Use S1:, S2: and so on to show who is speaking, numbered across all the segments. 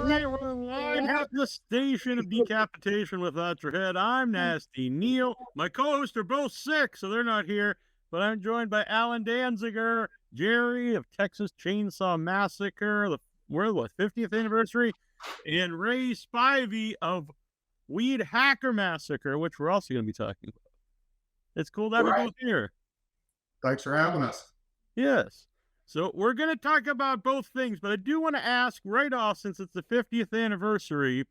S1: We're live at the station of decapitation without your head. I'm Nasty Neil. My co-hosts are both sick, so they're not here. But I'm joined by Allen Danziger, Jerry of Texas Chain Saw Massacre, we're the 50th anniversary, and Ray Spivey of Weedhacker Massacre, which we're also going to be talking about. It's cool to have you both here.
S2: Thanks for having us.
S1: Yes. So we're going to talk about both things, but I do want to ask right off, since it's the 50th anniversary,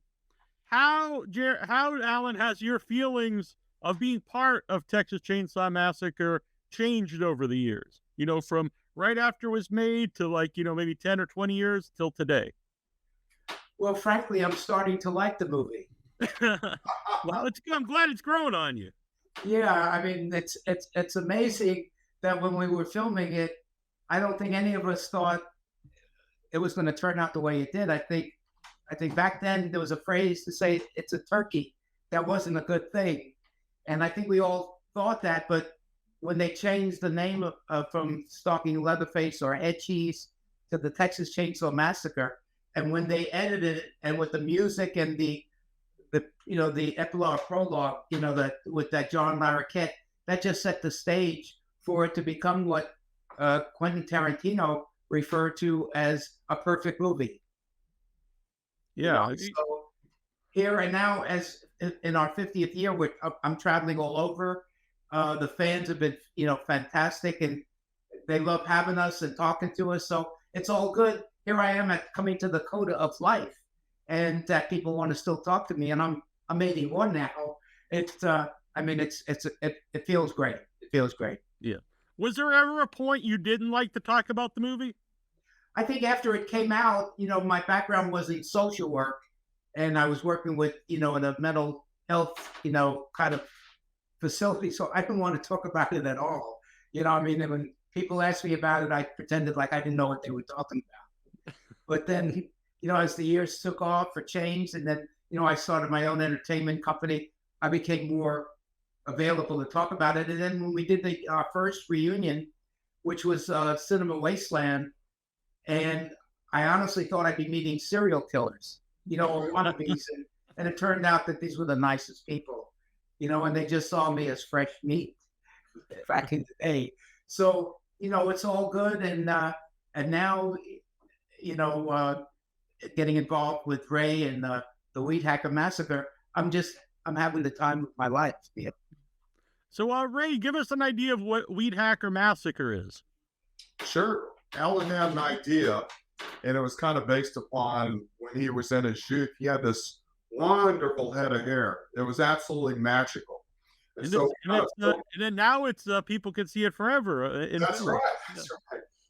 S1: how Alan, has your feelings of being part of Texas Chain Saw Massacre changed over the years? You know, from right after it was made to maybe 10 or 20 years till today.
S3: Well, frankly, I'm starting to like the movie.
S1: Well, I'm glad it's growing on you.
S3: Yeah, I mean, it's amazing that when we were filming it, I don't think any of us thought it was going to turn out the way it did. I think back then there was a phrase to say it's a turkey. That wasn't a good thing. And I think we all thought that, but when they changed the name from Stalking Leatherface or Head Cheese to the Texas Chain Saw Massacre, and when they edited it and with the music and the epilogue prologue, with that John Larroquette, that just set the stage for it to become what Quentin Tarantino referred to as a perfect movie.
S1: Yeah.
S3: So here and now, as in our 50th year, I'm traveling all over. The fans have been, fantastic, and they love having us and talking to us. So it's all good. Here I am coming to the coda of life, and that people want to still talk to me. And I'm 81 now. It feels great. It feels great.
S1: Yeah. Was there ever a point you didn't like to talk about the movie?
S3: I think after it came out, my background was in social work, and I was working with, in a mental health, kind of facility. So I didn't want to talk about it at all. And when people asked me about it, I pretended like I didn't know what they were talking about. But then, as the years took off or changed, and then, I started my own entertainment company, I became more available to talk about it. And then when we did our first reunion, which was Cinema Wasteland, and I honestly thought I'd be meeting serial killers, or wannabes, and it turned out that these were the nicest people, and they just saw me as fresh meat back in the day. So, it's all good. And now, getting involved with Ray and the Weedhacker Massacre, I'm having the time of my life. Yeah.
S1: So, Ray, give us an idea of what Weedhacker Massacre is.
S2: Sure. Alan had an idea, and it was kind of based upon when he was in his youth. He had this wonderful head of hair. It was absolutely magical.
S1: And then now it's people can see it forever.
S2: That's right.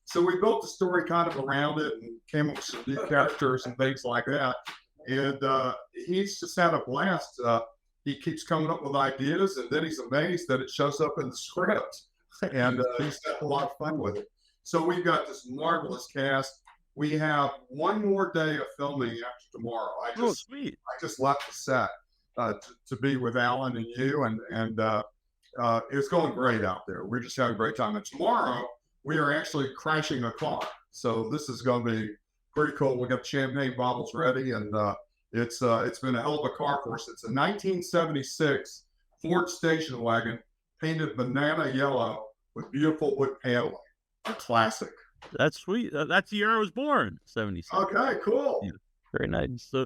S2: So we built the story kind of around it and came up with some new characters and things like that. And he's just had a blast. He keeps coming up with ideas, and then he's amazed that it shows up in the script. And he's had a lot of fun with it. So we've got this marvelous cast. We have one more day of filming after tomorrow.
S1: Sweet.
S2: I just left the set to be with Alan and you, and it's going great out there. We're just having a great time. And tomorrow we are actually crashing a car. So this is going to be pretty cool. We got champagne bottles ready, and it's been a hell of a car for us. It's a 1976 Ford station wagon painted banana yellow with beautiful wood paneling. A classic.
S1: That's sweet. That's the year I was born, 76.
S2: Okay, cool.
S1: Yeah, very nice. So,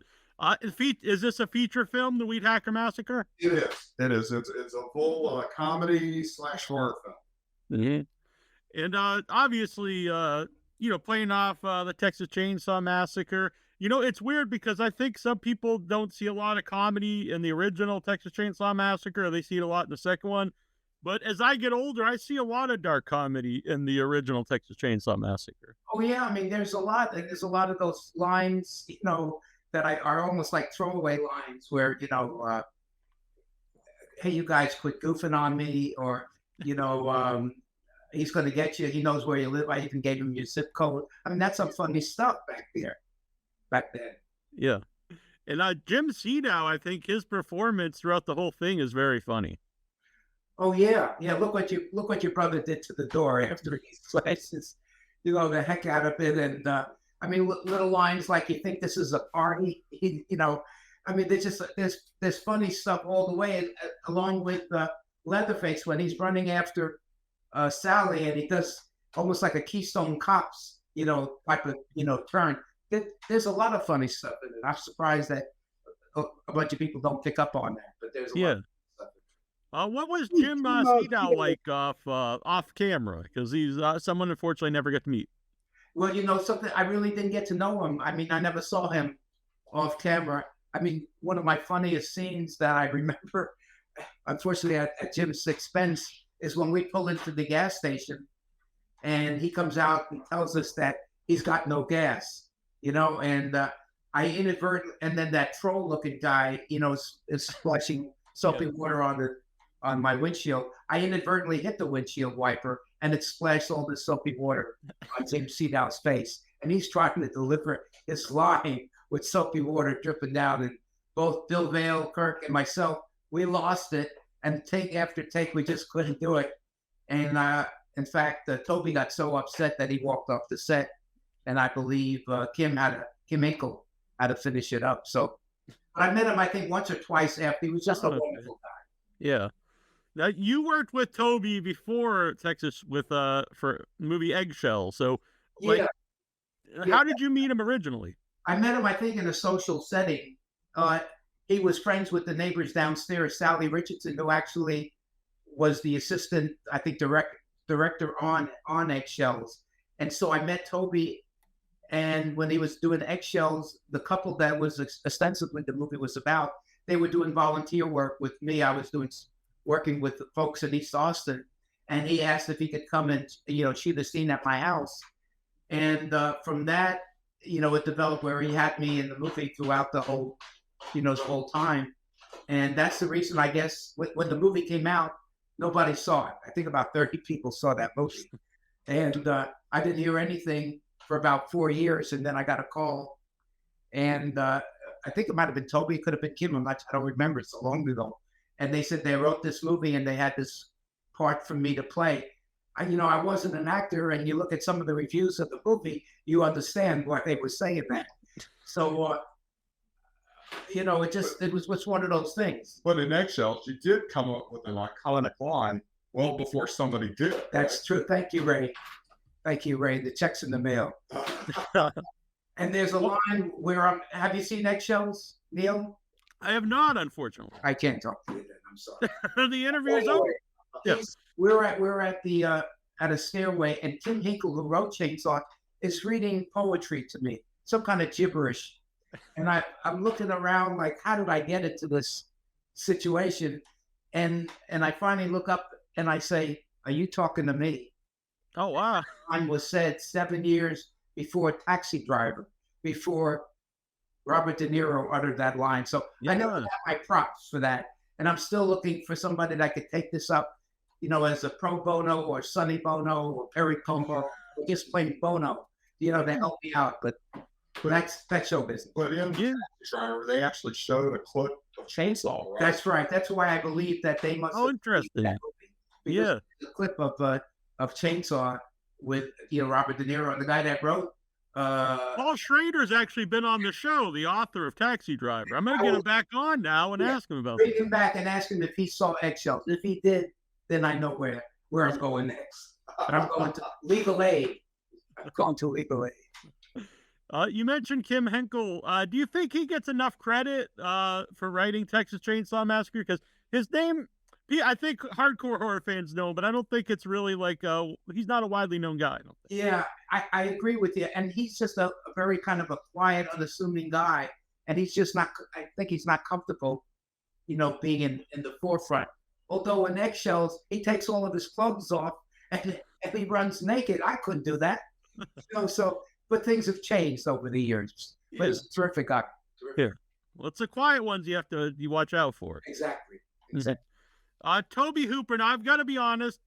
S1: is this a feature film, The Weedhacker Massacre?
S2: It is. It is. It's a full comedy / horror film.
S1: Mm-hmm. And obviously, playing off the Texas Chain Saw Massacre. It's weird because I think some people don't see a lot of comedy in the original Texas Chain Saw Massacre. They see it a lot in the second one. But as I get older, I see a lot of dark comedy in the original Texas Chain Saw Massacre.
S3: Oh yeah, I mean, there's a lot of those lines, that are almost like throwaway lines where, hey, you guys quit goofing on me, or, he's going to get you. He knows where you live. I even gave him your zip code. I mean, that's some funny stuff back then.
S1: Yeah. And Jim Sedow, I think his performance throughout the whole thing is very funny.
S3: Oh yeah. Look what your brother did to the door after he slashes, the heck out of it. And I mean, little lines like, "You think this is a party?" You know, I mean, there's funny stuff all the way, and, along with Leatherface when he's running after Sally, and he does almost like a Keystone Cops, you know, type of turn. There's a lot of funny stuff in it. I'm surprised that a bunch of people don't pick up on that, but there's a lot of stuff.
S1: What was Jim Speedow like off camera? Because he's someone unfortunately never get to meet.
S3: Well, you know something, I really didn't get to know him. I mean, I never saw him off camera. I mean, one of my funniest scenes that I remember, unfortunately, at Jim's expense, is when we pull into the gas station, and he comes out and tells us that he's got no gas, you know, and I inadvertently, and then that troll-looking guy, you know, is splashing soapy water on my windshield. I inadvertently hit the windshield wiper, and it splashed all this soapy water on Jim Speedow's face. And he's trying to deliver his line with soapy water dripping down. And both Bill Vale, Kirk, and myself, we lost it. And take after take, we just couldn't do it. And in fact, Toby got so upset that he walked off the set. And I believe Kim Hinkle had to finish it up. So I met him, I think, once or twice after. He was just a wonderful guy.
S1: Yeah. Now, you worked with Toby before Texas with for movie Eggshell. So, like, how did you meet him originally?
S3: I met him, I think, in a social setting. He was friends with the neighbors downstairs, Sally Richardson, who actually was the assistant, I think, director on Eggshells. And so I met Toby, and when he was doing Eggshells, the couple that was ostensibly the movie was about, they were doing volunteer work with me. I was working with the folks in East Austin, and he asked if he could come and, you know, shoot a scene at my house. And from that, you know, it developed where he had me in the movie throughout the whole, you know, the whole time. And that's the reason, I guess, when the movie came out, nobody saw it. I think about 30 people saw that movie. And I didn't hear anything for about 4 years. And then I got a call. And I think it might have been Toby, it could have been Kim. I don't remember, it's so long ago. And they said they wrote this movie and they had this part for me to play. You know, I wasn't an actor, and you look at some of the reviews of the movie, you understand why they were saying that. So, you know, it was just one of those things.
S2: But in Eggshells, you did come up with an iconic line well before somebody did.
S3: That's true. Thank you, Ray. Thank you, Ray. The check's in the mail. And there's a line where have you seen Eggshells, Neil?
S1: I have not, unfortunately.
S3: I can't talk to you then. I'm sorry.
S1: The interview is over.
S3: Yes. We're at the at a stairway, and Kim Hinkle, who wrote Chainsaw, is reading poetry to me, some kind of gibberish. And I'm looking around like, how did I get into this situation? And I finally look up and I say, "Are you talking to me?"
S1: Oh, wow.
S3: Line was said 7 years before Taxi Driver, before Robert De Niro uttered that line. So I never got my props for that. And I'm still looking for somebody that could take this up, you know, as a pro bono or Sonny Bono or Perry Como or just plain Bono, you know, to help me out. But that's show business.
S2: But in Driver, they actually showed a clip of Chainsaw, right?
S3: That's right. That's why I believe that they must.
S1: Oh, interesting. Yeah.
S3: The clip of Chainsaw with, you know, Robert De Niro, and the guy that wrote.
S1: Paul Schrader's actually been on the show, the author of Taxi Driver. I'm going to get him back on now and ask him about
S3: Bring him back and ask him if he saw Eggshells. If he did, then I know where I'm going next. But I'm going to legal aid. I'm going to legal aid.
S1: You mentioned Kim Hinkle. Do you think he gets enough credit for writing Texas Chain Saw Massacre? Because his name, I think hardcore horror fans know him, but I don't think it's really like he's not a widely known guy. I don't think.
S3: Yeah, I agree with you. And he's just a very kind of a quiet, unassuming guy. And he's just not, I think he's not comfortable, you know, being in the forefront. Although in Eggshells, he takes all of his clothes off and he runs naked. I couldn't do that. You know, so, but things have changed over the years. But he's a terrific guy.
S1: Here. Well, it's the quiet ones you watch out for.
S3: Exactly.
S1: Toby Hooper, and I've got to be honest,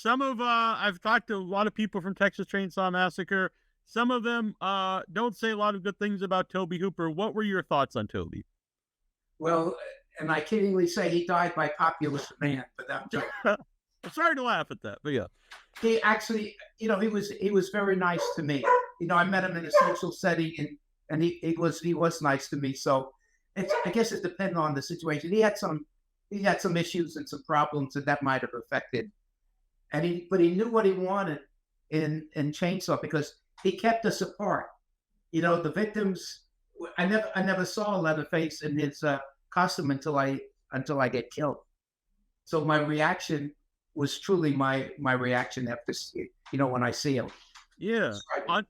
S1: I've talked to a lot of people from Texas Chain Saw Massacre. Some of them don't say a lot of good things about Toby Hooper. What were your thoughts on Toby?
S3: Well, and I kiddingly say he died by popular demand, but I'm joking.
S1: I'm sorry to laugh at that, but yeah.
S3: He actually, he was very nice to me. I met him in a social setting, and he was nice to me. So I guess it depended on the situation. He had some issues and some problems that might have affected. But he knew what he wanted in Chainsaw, because he kept us apart. The victims, I never saw Leatherface in his costume until I get killed. So my reaction was truly my reaction after, when I see him.
S1: Yeah. On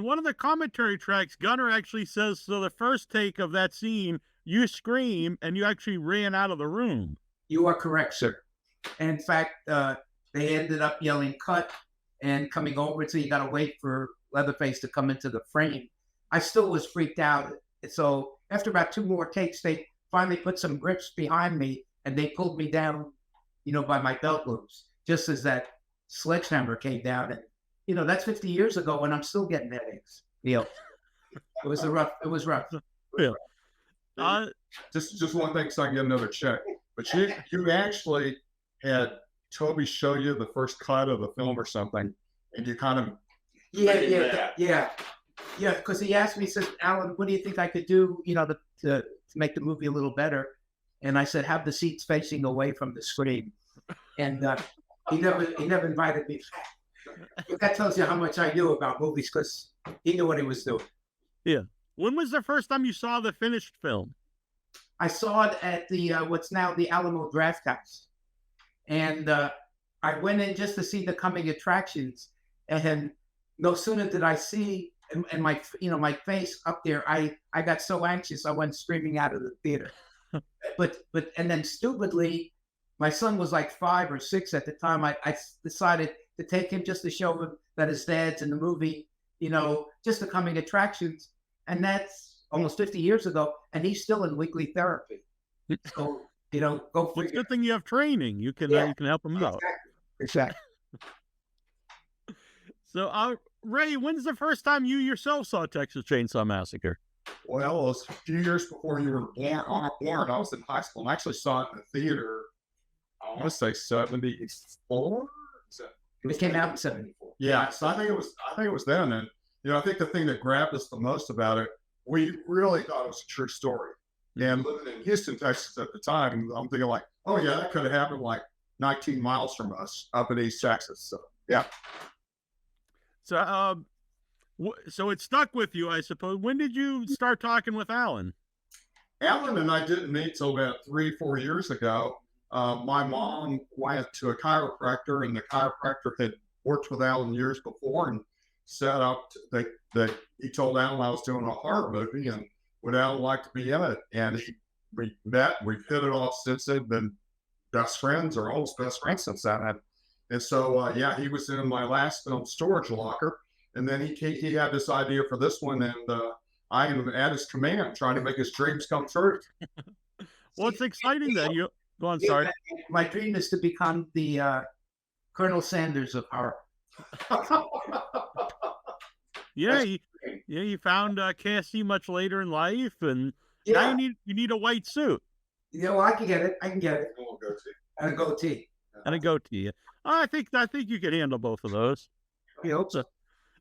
S1: one of the commentary tracks, Gunnar actually says, so the first take of that scene, you scream and you actually ran out of the room.
S3: You are correct, sir. In fact, they ended up yelling cut and coming over, so you got to wait for Leatherface to come into the frame. I still was freaked out. So after about 2 more takes, they finally put some grips behind me and they pulled me down, by my belt loops, just as that sledgehammer came down. And, that's 50 years ago, and I'm still getting headaches. It was rough.
S1: Yeah.
S2: Just one thing, so I can get another check. But you actually had Toby show you the first cut of the film or something, and you kind of
S3: yeah. Because he asked me, he says, Alan, what do you think I could do, to make the movie a little better? And I said, have the seats facing away from the screen. And he never invited me back. But that tells you how much I knew about movies, because he knew what he was doing.
S1: Yeah. When was the first time you saw the finished film?
S3: I saw it at the what's now the Alamo Draft House, and I went in just to see the coming attractions. And no sooner did I see and my face up there, I got so anxious I went screaming out of the theater. but and then stupidly, my son was like 5 or 6 at the time. I decided to take him just to show him that his dad's in the movie, just the coming attractions, and that's almost 50 years ago, and he's still in weekly therapy. So, go figure.
S1: Well, it's a good thing you have training. You can help him out.
S3: Exactly.
S1: So, Ray, when's the first time you yourself saw Texas Chain Saw Massacre?
S2: Well, it was a few years before you were born. I was in high school. I actually saw it in the theater. I want to say 74.
S3: It came out in 74.
S2: Yeah, so I think it was then. And I think the thing that grabbed us the most about it, we really thought it was a true story. And living in Houston, Texas at the time, I'm thinking like, oh yeah, that could have happened like 19 miles from us up in East Texas. So yeah.
S1: So, so it stuck with you, I suppose. When did you start talking with Alan?
S2: Alan and I didn't meet till about 3-4 years ago. My mom went to a chiropractor, and the chiropractor had worked with Alan years before and set up that he told Alan I was doing a horror movie and would Alan like to be in it. And we met, we've hit it off since then, been best friends or almost best friends since that. And so, he was in my last film, Storage Locker. And then he had this idea for this one, and I am at his command, trying to make his dreams come true.
S1: Well, it's exciting that you go on. Sorry,
S3: my dream is to become the Colonel Sanders of horror.
S1: You found KSC much later in life, and now you need a white suit.
S3: I can get it.
S2: And
S3: a goatee.
S1: And a goatee. I think you could handle both of those.
S3: I hope so.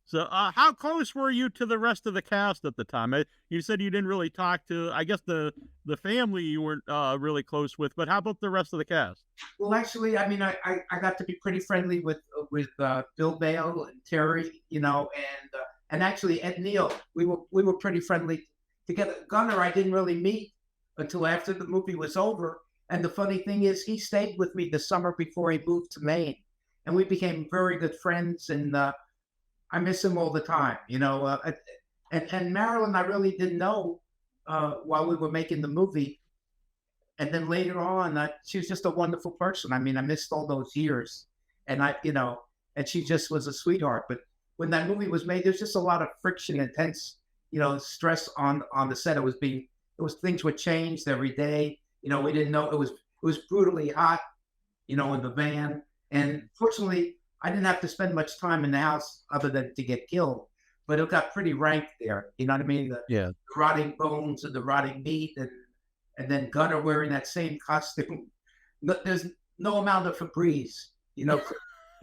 S1: So, how close were you to the rest of the cast at the time? You said you didn't really talk to, I guess, the family you weren't really close with, but how about the rest of the cast?
S3: Well, actually, I mean, I got to be pretty friendly with Bill Bale and Terry, and actually Ed Neal. We were pretty friendly together. Gunnar, I didn't really meet until after the movie was over. And the funny thing is, he stayed with me the summer before he moved to Maine, and we became very good friends. And I miss him all the time, and Marilyn, I really didn't know while we were making the movie. And then later on, she was just a wonderful person. I mean, I missed all those years, and and she just was a sweetheart. But when that movie was made, there's just a lot of friction, intense, stress on the set. Things were changed every day. We didn't know it was brutally hot, in the van. And fortunately, I didn't have to spend much time in the house other than to get killed, but it got pretty rank there. You know what I mean? The rotting bones and the rotting meat, and then Gunnar wearing that same costume. There's no amount of Febreze, you know,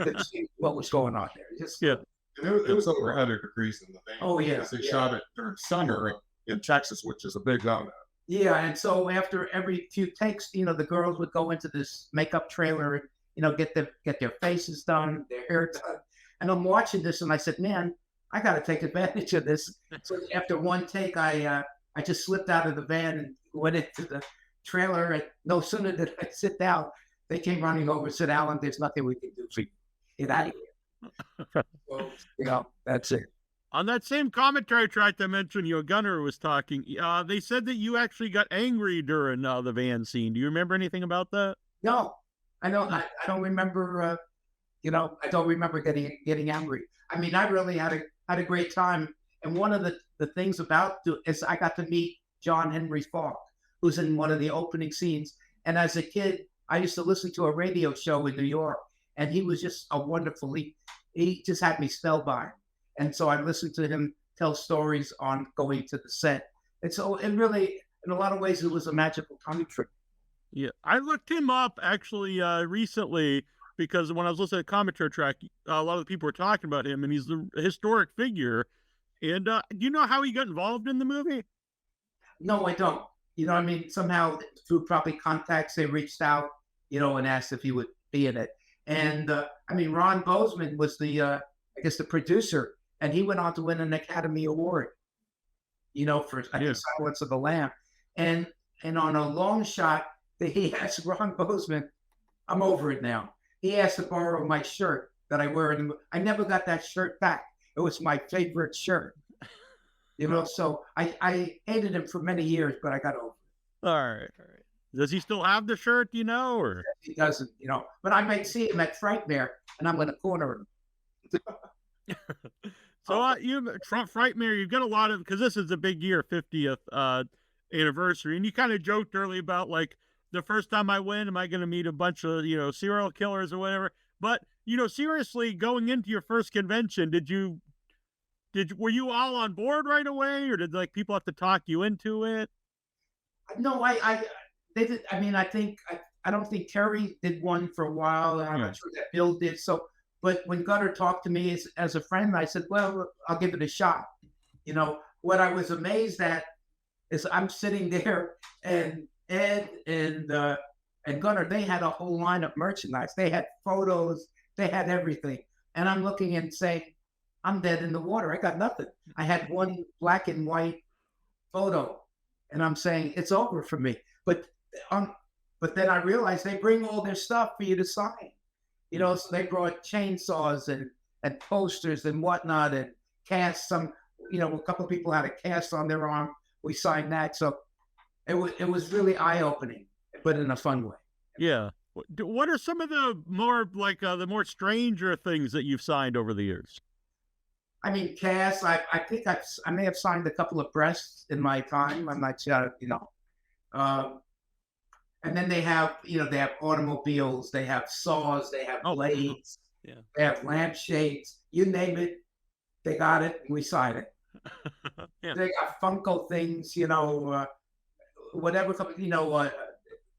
S3: to see what was going on there. Just
S1: Yeah.
S2: And it was over 100 degrees in the van.
S3: Oh, yeah,
S2: Because they
S3: yeah.
S2: shot it during summer in Texas, which is a big zone.
S3: Yeah, and so after every few takes, you know, the girls would go into this makeup trailer and, you know, get their faces done, their hair done. And I'm watching this and I said, man, I got to take advantage of this. So after one take, I just slipped out of the van and went into the trailer. And no sooner did I sit down, they came running over and said, Alan, there's nothing we can do for you. Get out of here. So, you know, that's it.
S1: On that same commentary track I mentioned, Gunnar was talking. They said that you actually got angry during the van scene. Do you remember anything about that?
S3: No, I don't. I don't remember. You know, I don't remember getting angry. I mean, I really had a great time. And one of the things about is I got to meet John Henry Falk, who's in one of the opening scenes. And as a kid, I used to listen to a radio show in New York, and he was just a wonderful. He just had me spellbound. And so I listened to him tell stories on going to the set. And so it really, in a lot of ways, it was a magical time trip.
S1: Yeah, I looked him up actually recently because when I was listening to the commentary track, a lot of the people were talking about him, and he's a historic figure. And do you know how he got involved in the movie?
S3: No, I don't. You know, I mean, somehow through probably contacts, they reached out, you know, and asked if he would be in it. And I mean, Ron Bozeman was the producer. And he went on to win an Academy Award, you know, for I think Silence of the Lamb. And on a long shot, he asked Ron Bozeman, I'm over it now. He asked to borrow my shirt that I wear. I never got that shirt back. It was my favorite shirt. You know, so I hated him for many years, but I got over it.
S1: All right. Does he still have the shirt, you know? Or
S3: he doesn't, you know. But I might see him at Frightmare, and I'm going to corner him.
S1: So Frightmare, you've got a lot of, because this is a big year, 50th anniversary, and you kind of joked early about like the first time I win, am I going to meet a bunch of, you know, serial killers or whatever? But, you know, seriously, going into your first convention, were you all on board right away, or did like people have to talk you into it?
S3: No, they did. I mean, I don't think Terry did one for a while. I'm not sure that Bill did. So. But when Gunnar talked to me as a friend, I said, well, I'll give it a shot. You know, what I was amazed at is I'm sitting there and Ed and Gunnar, they had a whole line of merchandise. They had photos, they had everything. And I'm looking and saying, I'm dead in the water. I got nothing. I had one black and white photo. And I'm saying, it's over for me. But then I realized they bring all their stuff for you to sign. You know, so they brought chainsaws and posters and whatnot and casts. You know, a couple of people had a cast on their arm. We signed that. So it was really eye-opening, but in a fun way.
S1: Yeah. What are some of the more the more stranger things that you've signed over the years?
S3: I mean, casts. I think I may have signed a couple of breasts in my time. I'm not sure, you know. And then they have automobiles, they have saws, they have blades, they have lampshades, you name it, they got it, and we signed it. They got Funko things, you know, whatever, you know,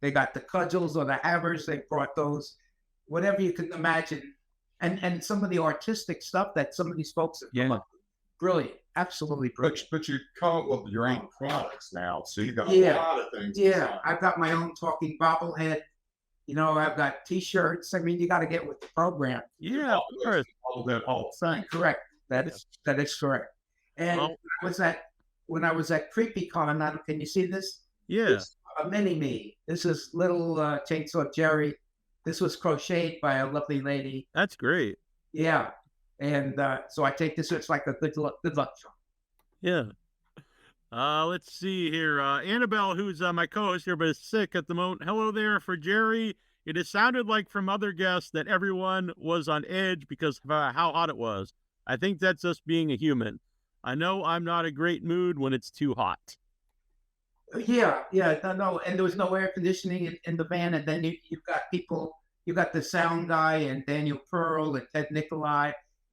S3: they got the cudgels or the hammers, they brought those, whatever you can imagine. And some of the artistic stuff that some of these folks have come up with. Brilliant. Absolutely brilliant.
S2: But you come up with your own products now, so you got a lot of things.
S3: Yeah, I've got my own talking bobblehead. You know, I've got T-shirts. I mean, you got to get with the program.
S1: Yeah, of course.
S2: All that whole thing.
S3: Correct. That is correct. And when I was at CreepyCon, can you see this?
S1: Yeah.
S3: It's a mini-me. This is little Chainsaw Jerry. This was crocheted by a lovely lady.
S1: That's great.
S3: Yeah. And so I take this, it's like a good luck charm.
S1: Yeah. Let's see here. Annabelle, who's my co-host here, but is sick at the moment. Hello there for Jerry. It has sounded like from other guests that everyone was on edge because of how hot it was. I think that's just being a human. I know I'm not a great mood when it's too hot.
S3: Yeah. No, and there was no air conditioning in the van. And then you've got people, you got the sound guy and Daniel Pearl and Ted Nikolai.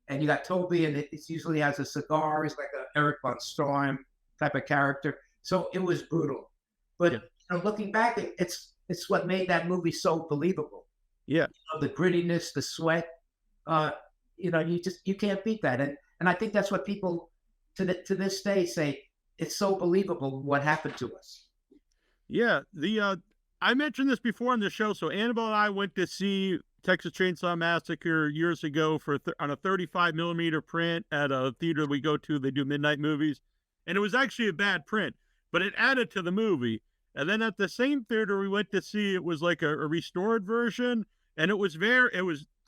S3: And you got Toby, and it usually has a cigar. It's like a Eric von Stroheim type of character. So it was brutal. But you know, looking back, it's what made that movie so believable.
S1: Yeah.
S3: The grittiness, the sweat. You can't beat that. And I think that's what people to this day say. It's so believable what happened to us.
S1: Yeah. I mentioned this before on the show. So Annabelle and I went to see Texas Chain Saw Massacre years ago on a 35 millimeter print at a theater we go to. They do midnight movies, and it was actually a bad print, but it added to the movie. And then at the same theater we went to see, it was like a restored version, and it was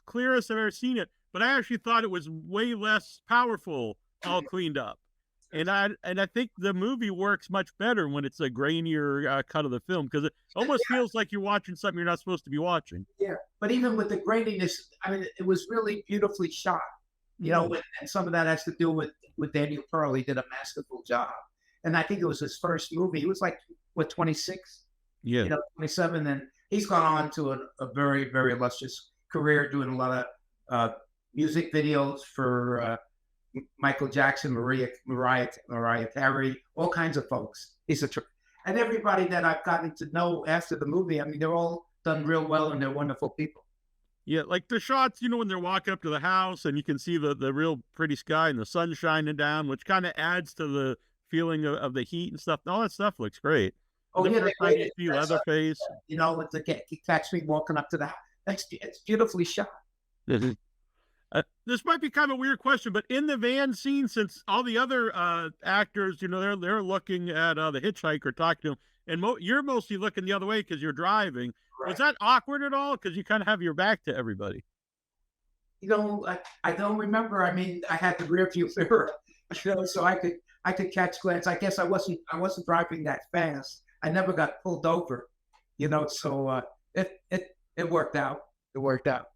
S1: clearest I've ever seen it. But I actually thought it was way less powerful, all cleaned up. And I think the movie works much better when it's a grainier cut of the film, because it almost feels like you're watching something you're not supposed to be watching.
S3: Yeah, but even with the graininess, I mean, it was really beautifully shot. And some of that has to do with Daniel Pearl. He did a masterful job, and I think it was his first movie. He was like 26, 27, and he's gone on to a very, very illustrious career, doing a lot of music videos for Michael Jackson, Mariah Carey, all kinds of folks. And everybody that I've gotten to know after the movie, I mean, they're all done real well, and they're wonderful people.
S1: Yeah, like the shots, when they're walking up to the house and you can see the real pretty sky and the sun shining down, which kind of adds to the feeling of the heat and stuff. All that stuff looks great.
S3: Oh, yeah,
S1: you see Leatherface.
S3: With the catch me walking up to the house. It's beautifully shot.
S1: This might be kind of a weird question, but in the van scene, since all the other actors, they're looking at the hitchhiker, talking to him, and you're mostly looking the other way because you're driving. Right. Was that awkward at all? Because you kind of have your back to everybody.
S3: I don't remember. I mean, I had the rear view mirror, so I could catch glance. I guess I wasn't driving that fast. I never got pulled over, so it worked out. It worked out.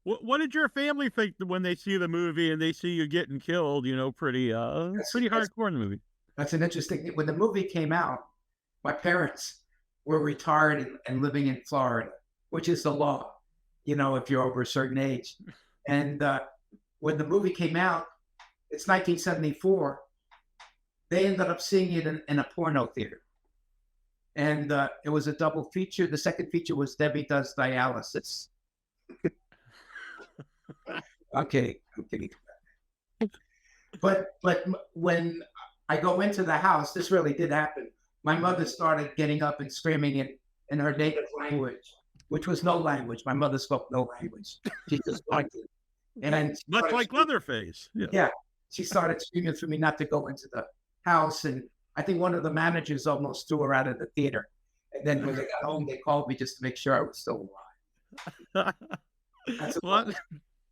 S1: What did your family think when they see the movie and they see you getting killed? Pretty hardcore in the movie.
S3: That's an interesting thing. When the movie came out, my parents were retired and living in Florida, which is the law, if you're over a certain age. And when the movie came out, it's 1974. They ended up seeing it in a porno theater, and it was a double feature. The second feature was Debbie Does Dialysis. Okay. But when I go into the house, this really did happen. My mother started getting up and screaming in her native language, which was no language. My mother spoke no language. She just pointed. And then
S1: much like Leatherface.
S3: Yeah. She started screaming for me not to go into the house. And I think one of the managers almost threw her out of the theater. And then when they got home, they called me just to make sure I was still alive.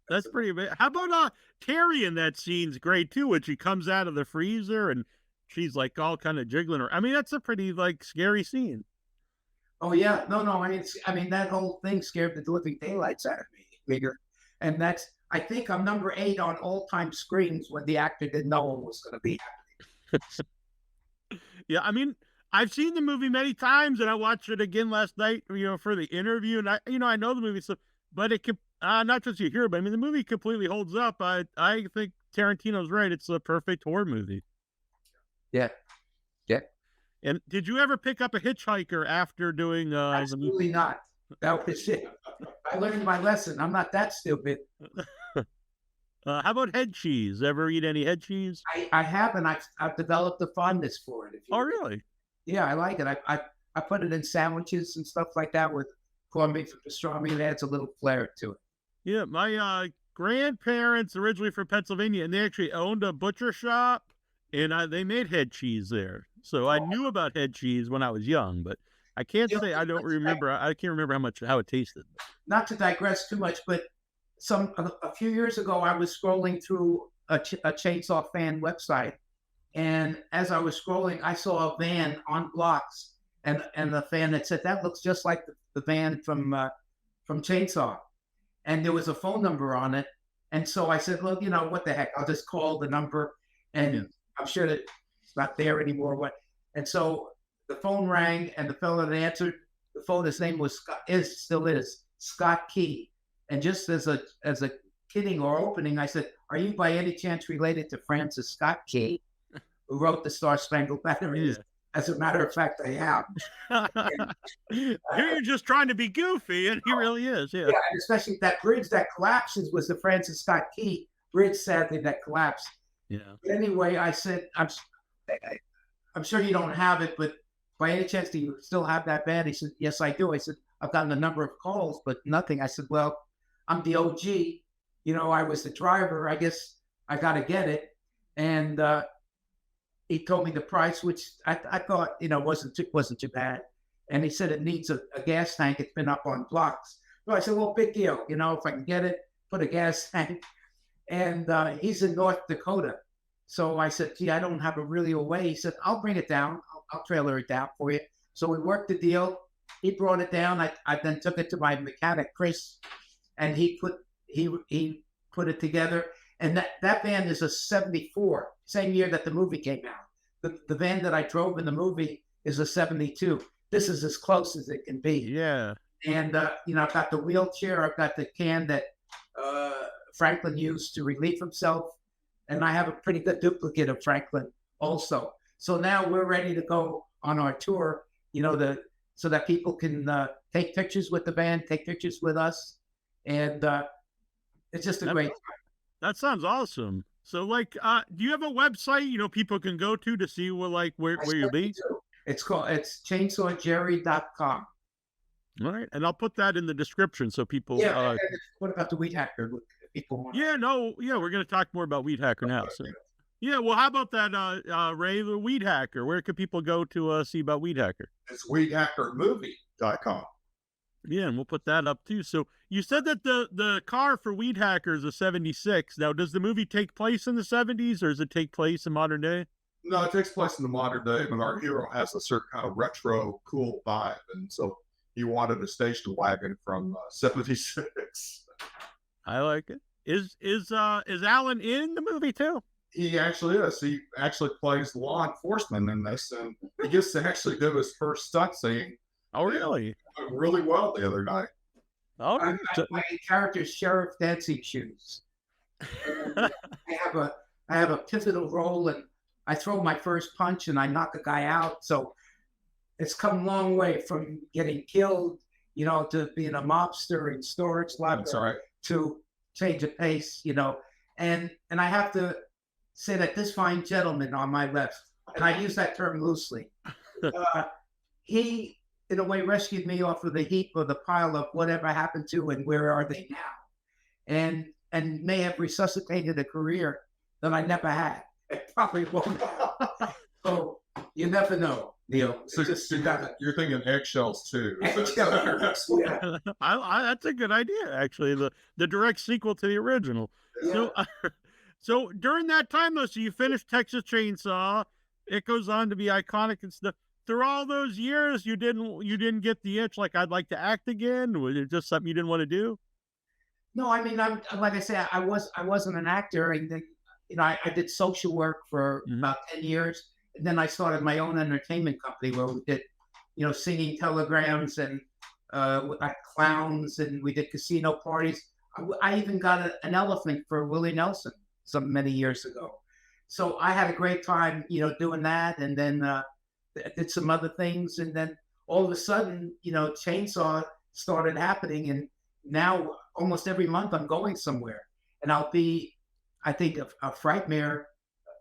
S1: That's pretty amazing. How about Terry in that scene's great too, when she comes out of the freezer and she's like all kind of jiggling her. I mean, that's a pretty scary scene.
S3: Oh yeah, no. I mean that whole thing scared the living daylights out of me, bigger. And I think I'm number 8 on all-time screens when the actor didn't know what was going to be happening.
S1: Yeah, I mean, I've seen the movie many times, and I watched it again last night, for the interview. And I know the movie, but it can. Not just you hear, but I mean, the movie completely holds up. I think Tarantino's right. It's a perfect horror movie.
S3: Yeah.
S1: And did you ever pick up a hitchhiker after doing
S3: Absolutely not. That was it. I learned my lesson. I'm not that stupid.
S1: How about head cheese? Ever eat any head cheese?
S3: I have, and I've developed a fondness for it.
S1: Oh, really?
S3: Yeah, I like it. I put it in sandwiches and stuff like that with corned beef and pastrami. It adds a little flair to it.
S1: Yeah, my grandparents originally from Pennsylvania, and they actually owned a butcher shop, and they made head cheese there. So I knew about head cheese when I was young, but I can't say I don't remember. I can't remember how it tasted.
S3: Not to digress too much, but a few years ago, I was scrolling through a Chainsaw fan website, and as I was scrolling, I saw a van on blocks, and the fan had said, "That looks just like the van from Chainsaw." And there was a phone number on it. And so I said, well, what the heck? I'll just call the number, and I'm sure that it's not there anymore. And so the phone rang, and the fellow that answered the phone, his name was still is Scott Key. And just as a kidding or opening, I said, are you by any chance related to Francis Scott Key, who wrote the Star Spangled Banner?
S1: Yeah.
S3: As a matter of fact, I am.
S1: You're just trying to be goofy, and he really is. Yeah.
S3: Yeah, and especially that bridge that collapses was the Francis Scott Key bridge, sadly, that collapsed.
S1: Yeah.
S3: But anyway, I said, I'm sure you don't have it, but by any chance, do you still have that band? He said, yes, I do. I said, I've gotten a number of calls, but nothing. I said, well, I'm the OG. You know, I was the driver. I guess I got to get it. And he told me the price, which I thought, you know, wasn't too bad. And he said it needs a gas tank. It's been up on blocks. So I said, well, big deal. You know, if I can get it, put a gas tank. And he's in North Dakota. So I said, gee, I don't have a really a way. He said, I'll bring it down. I'll trailer it down for you. So we worked the deal. He brought it down. I then took it to my mechanic, Chris, and he put it together. And that van is a 74, same year that the movie came out. The van that I drove in the movie is a 72. This is as close as it can be.
S1: Yeah.
S3: And, you know, I've got the wheelchair. I've got the can that Franklin used to relieve himself. And I have a pretty good duplicate of Franklin also. So now we're ready to go on our tour, you know, so that people can take pictures with the band, take pictures with us. And it's just a great time.
S1: That sounds awesome. So, like, do you have a website, you know, people can go to see where you'll be?
S3: It's chainsawjerry.com.
S1: All right. And I'll put that in the description so people...
S3: Yeah, what about the Weedhacker?
S1: Yeah, we're going to talk more about Weedhacker now. So. Yeah, well, how about that, Ray, the Weedhacker? Where can people go to see about Weedhacker?
S2: It's weedhackermovie.com.
S1: Yeah, and we'll put that up too. So you said that the car for Weedhacker is a 76. Now, does the movie take place in the 70s or does it take place in modern day?
S2: No, it takes place in the modern day, but our hero has a certain kind of retro, cool vibe. And so he wanted a station wagon from 76.
S1: I like it. Is Allen in the movie too?
S2: He actually is. He actually plays law enforcement in this, and he gets to actually do his first stunt scene.
S1: Oh, really?
S2: Really well the other night.
S1: Oh,
S3: my character's Sheriff Dancing Shoes. I have a pivotal role, and I throw my first punch, and I knock a guy out. So it's come a long way from getting killed, you know, to being a mobster in storage locker to change of pace, you know. And I have to say that this fine gentleman on my left, and I use that term loosely, he, in a way, rescued me off of the heap or the pile of whatever happened to and where are they now, and may have resuscitated a career that I never had. It probably won't. So you never know, Neil.
S2: So you're thinking eggshells too.
S3: Eggshells, yeah.
S1: That's a good idea, actually. The direct sequel to the original. Yeah. So during that time, though, so you finished Texas Chainsaw. It goes on to be iconic and stuff. Through all those years, you didn't get the itch, like, I'd like to act again? Was it just something you didn't want to do?
S3: No, I mean, I'm like I said, I wasn't an actor. And you know, I did social work for about 10 years. And then I started my own entertainment company where we did, you know, singing telegrams and like clowns, and we did casino parties. I even got an elephant for Willie Nelson many years ago. So I had a great time, you know, doing that. And then did some other things. And then all of a sudden, you know, Chainsaw started happening. And now almost every month I'm going somewhere. And I'll be, I think, a Frightmare.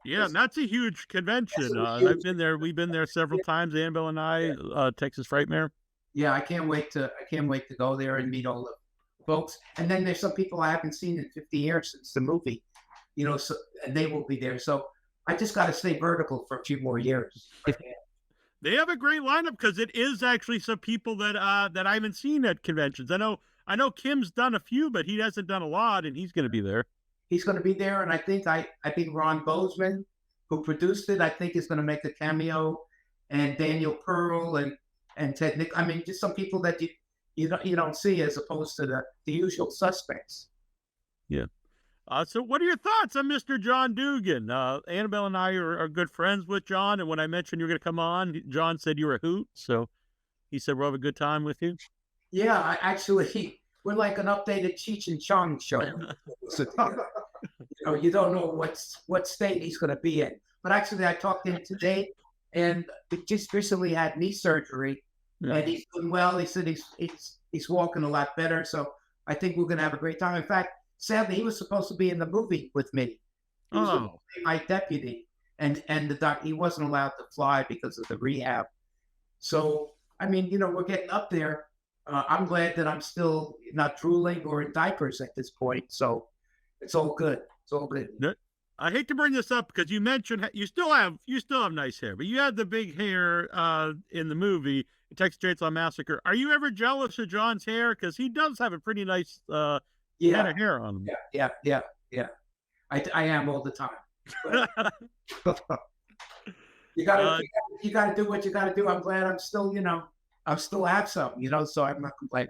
S1: Yeah, that's a huge convention. I've been there. We've been there several times, Annabelle and I, Texas Frightmare.
S3: Yeah, I can't wait to go there and meet all the folks. And then there's some people I haven't seen in 50 years since the movie, you know, so, and they will be there. So I just got to stay vertical for a few more years.
S1: They have a great lineup because it is actually some people that I haven't seen at conventions. I know Kim's done a few, but he hasn't done a lot, and he's going to be there.
S3: He's going to be there, and I think Ron Bozeman, who produced it, I think is going to make a cameo, and Daniel Pearl and Ted Nick. I mean, just some people that you don't see as opposed to the usual suspects.
S1: Yeah. So what are your thoughts on Mr. John Dugan? Annabelle and I are good friends with John, and when I mentioned you were going to come on, John said you were a hoot, so he said we'll have a good time with you.
S3: Yeah, we're like an updated Cheech and Chong show. You know, you don't know what state he's going to be in. But actually, I talked to him today, and he just recently had knee surgery, and he's doing well. He said he's walking a lot better. So I think we're gonna have a great time. In fact, sadly, he was supposed to be in the movie with me. He was supposed to be my deputy, and he wasn't allowed to fly because of the rehab. So I mean, we're getting up there. I'm glad that I'm still not drooling or in diapers at this point. So it's all good. It's all good.
S1: I hate to bring this up because you mentioned you still have nice hair, but you had the big hair in the movie Texas Chain Saw Massacre. Are you ever jealous of John's hair? Because he does have a pretty nice head of hair on him.
S3: Yeah. I am all the time. You gotta do what you gotta do. I'm glad I'm still, I still have some, so I'm not complaining.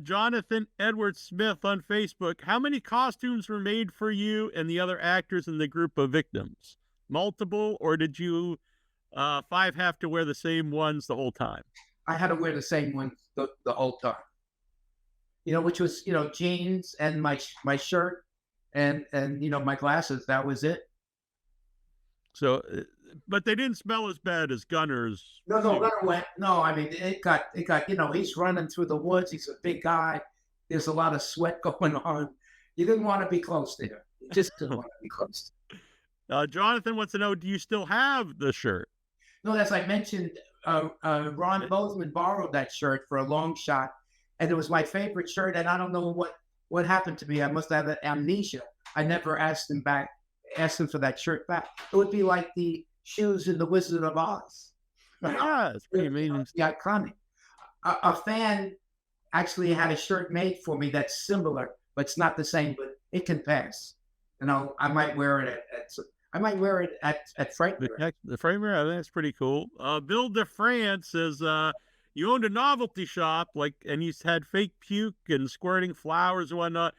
S1: Jonathan Edward Smith on Facebook. How many costumes were made for you and the other actors in the group of victims? Multiple, or did you 5 have to wear the same ones the whole time?
S3: I had to wear the same ones the whole time. Which was, jeans and my shirt and my glasses. That was it.
S1: So, but they didn't smell as bad as Gunner's.
S3: No, Gunner went. No, I mean, it got, he's running through the woods. He's a big guy. There's a lot of sweat going on. You didn't want to be close to him. You just didn't want to be close.
S1: Jonathan wants to know, do you still have the shirt?
S3: No, as I mentioned, Ron Bozeman borrowed that shirt for a long shot, and it was my favorite shirt, and I don't know what happened to me. I must have amnesia. I never asked him for that shirt back. It would be like the shoes in The Wizard of Oz.
S1: Yeah, it's pretty amazing.
S3: Yeah, iconic. A fan actually had a shirt made for me that's similar, but it's not the same, but it can pass. I might wear it at Frankfurt.
S1: The Framer, I think that's pretty cool. Bill DeFrance says, you owned a novelty shop, and you had fake puke and squirting flowers and whatnot.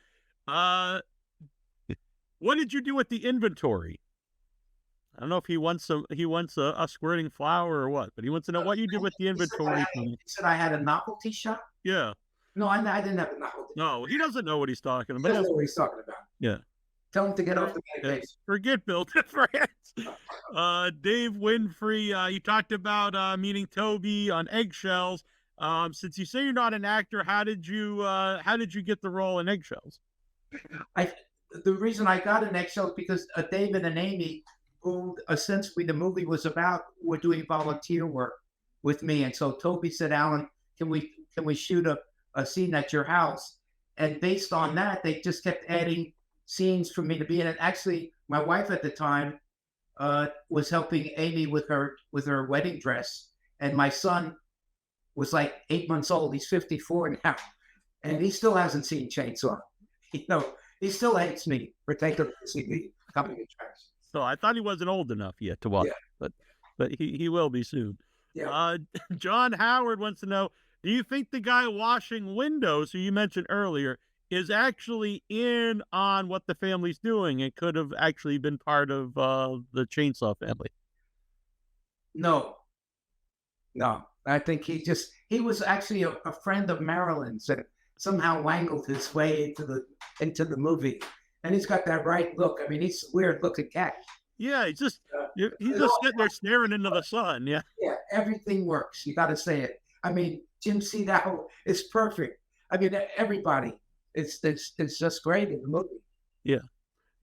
S1: What did you do with the inventory? I don't know if he wants a squirting flower or what, but he wants to know what you did with the inventory.
S3: He said I had a novelty shop?
S1: Yeah.
S3: No, I didn't have a novelty.
S1: No, he doesn't know what he's talking about.
S3: He doesn't know what he's talking about.
S1: Yeah.
S3: Tell him to get off the medication.
S1: Forget Bill DeFrance. Dave Winfrey, you talked about meeting Toby on eggshells. Since you say you're not an actor, how did you get the role in Eggshells?
S3: The reason I got an eggshell is because David and Amy, who essentially the movie was about, were doing volunteer work with me, and so Toby said, "Alan, can we shoot a scene at your house?" And based on that, they just kept adding scenes for me to be in it. Actually, my wife at the time was helping Amy with her wedding dress, and my son was like 8 months old. He's 54 now, and he still hasn't seen Chainsaw. He still hates me for taking him to see me coming in trash.
S1: So I thought he wasn't old enough yet to watch, but he will be soon.
S3: Yeah.
S1: John Howard wants to know, do you think the guy washing windows, who you mentioned earlier, is actually in on what the family's doing? It could have actually been part of the Chainsaw family.
S3: No. I think he was actually a friend of Marilyn's and somehow wangled his way into the movie. And he's got that right look. I mean, he's a weird looking cat.
S1: Yeah, he's just sitting there staring into the sun. Yeah.
S3: Yeah, everything works. You got to say it. I mean, Jim Sedow is perfect. I mean, everybody. It's just great in the movie.
S1: Yeah.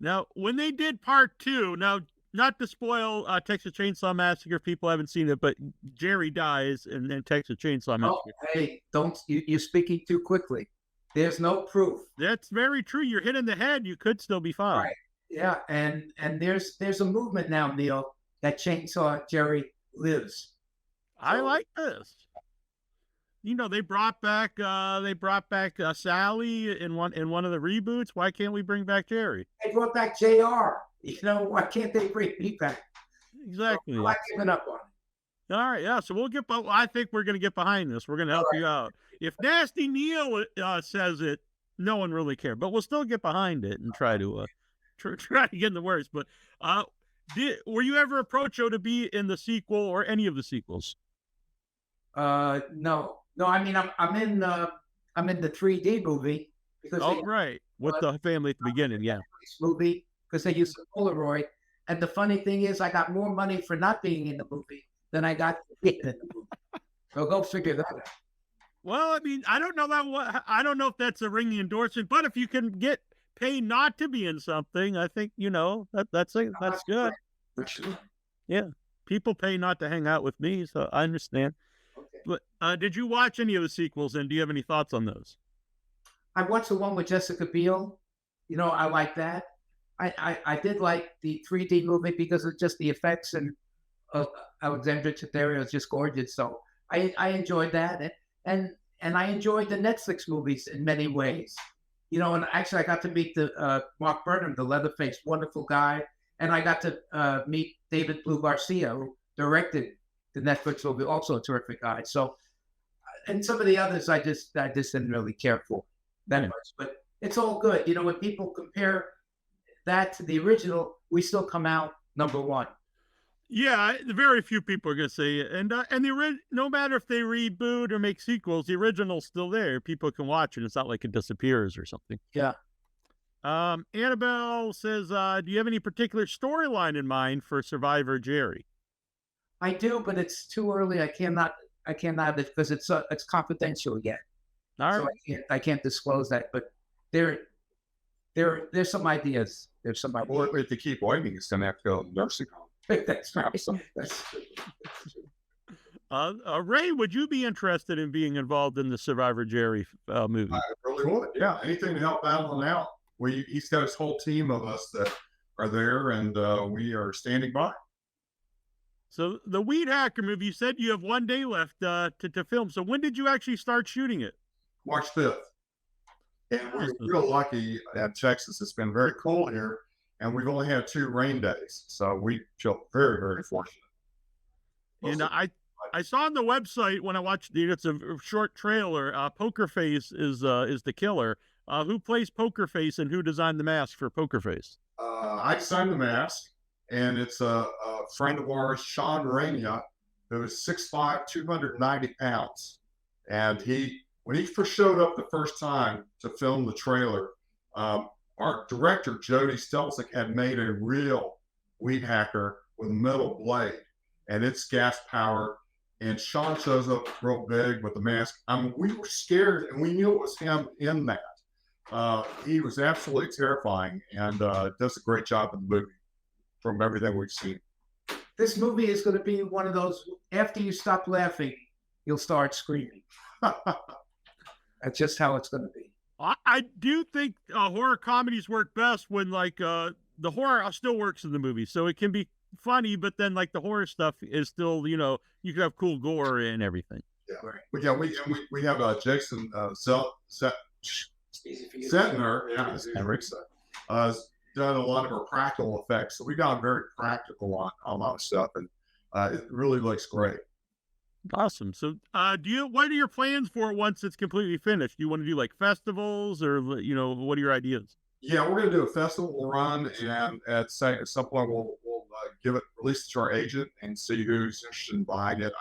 S1: Now, when they did part 2, now, not to spoil Texas Chain Saw Massacre, if people haven't seen it, but Jerry dies in Texas Chain Saw Massacre.
S3: Oh, hey, you're speaking too quickly. There's no proof.
S1: That's very true. You're hit in the head, you could still be fine.
S3: Right. Yeah, and there's a movement now, Neil, that Chainsaw Jerry lives.
S1: I like this. They brought back Sally in one of the reboots. Why can't we bring back Jerry?
S3: They brought back JR. Why can't they bring me back?
S1: Exactly.
S3: I'm not giving up on it.
S1: All right, yeah. So I think we're going to get behind this. We're going to help you out. If Nasty Neil says it, no one really cares, but we'll still get behind it and try to get in the words. But were you ever approached to be in the sequel or any of the sequels?
S3: No. I mean, I'm in the 3D movie because
S1: right, with the family at the beginning, yeah.
S3: Movie because they used a Polaroid, And the funny thing is, I got more money for not being in the movie than I got for being in the movie. So go figure that out.
S1: Well, I mean, I don't know I don't know if that's a ringing endorsement, but if you can get paid not to be in something, I think, that's good.
S3: For sure.
S1: Yeah. People pay not to hang out with me, so I understand.
S3: Okay.
S1: But did you watch any of the sequels, and do you have any thoughts on those?
S3: I watched the one with Jessica Biel. I like that. I did like the 3D movie because of just the effects, and Alexandra Daddario was just gorgeous. So I enjoyed that, and I enjoyed the Netflix movies in many ways. And actually I got to meet the Mark Burnham, the Leatherface, wonderful guy, and I got to meet David Blue Garcia, who directed the Netflix movie, also a terrific guy. So, and some of the others I just didn't really care for that much, but it's all good. When people compare that to the original, we still come out number one.
S1: Yeah, very few people are going to say it. And no matter if they reboot or make sequels, the original's still there. People can watch it. It's not like it disappears or something.
S3: Yeah.
S1: Annabelle says, do you have any particular storyline in mind for Survivor Jerry?
S3: I do, but it's too early. I cannot because it's confidential yet.
S1: All right.
S3: So I can't disclose that, but there's some ideas. There's some ideas.
S2: Well, if they keep waiting, it's going to have to go to nursing home.
S3: That's right.
S1: Ray, would you be interested in being involved in the Survivor Jerry movie?
S2: I really would. Yeah, anything to help Alan out. He's got his whole team of us that are there, and we are standing by.
S1: So the Weedhacker movie, you said you have 1 day left to film. So when did you actually start shooting it?
S2: March 5th. And we're real lucky at Texas. It's been very cold here, and we've only had 2 rain days. So we feel very, very fortunate.
S1: And I saw on the website when I watched it's a short trailer, Poker Face is the killer. Who plays Poker Face and who designed the mask for Poker Face?
S2: I designed the mask, and it's a friend of ours, Sean Rania, who is 6'5", 290 pounds. And when he first showed up the first time to film the trailer, our director, Jody Stelzick, had made a real Weedhacker with a metal blade, and it's gas powered. And Sean shows up real big with the mask. We were scared, and we knew it was him in that. He was absolutely terrifying, and does a great job in the movie from everything we've seen.
S3: This movie is going to be one of those, after you stop laughing, you'll start screaming. That's just how it's going to be.
S1: I do think horror comedies work best when the horror still works in the movie. So it can be funny, but then the horror stuff is still, you can have cool gore and everything.
S2: Yeah, right. But yeah, we have Jason Settner, has done a lot of our practical effects. So we got very practical on a lot of stuff, and it really looks great.
S1: Awesome. So what are your plans for it once it's completely finished? Do you want to do festivals, or what are your ideas?
S2: Yeah, we're going to do a festival run, and at some point we'll release it to our agent and see who's interested in buying it.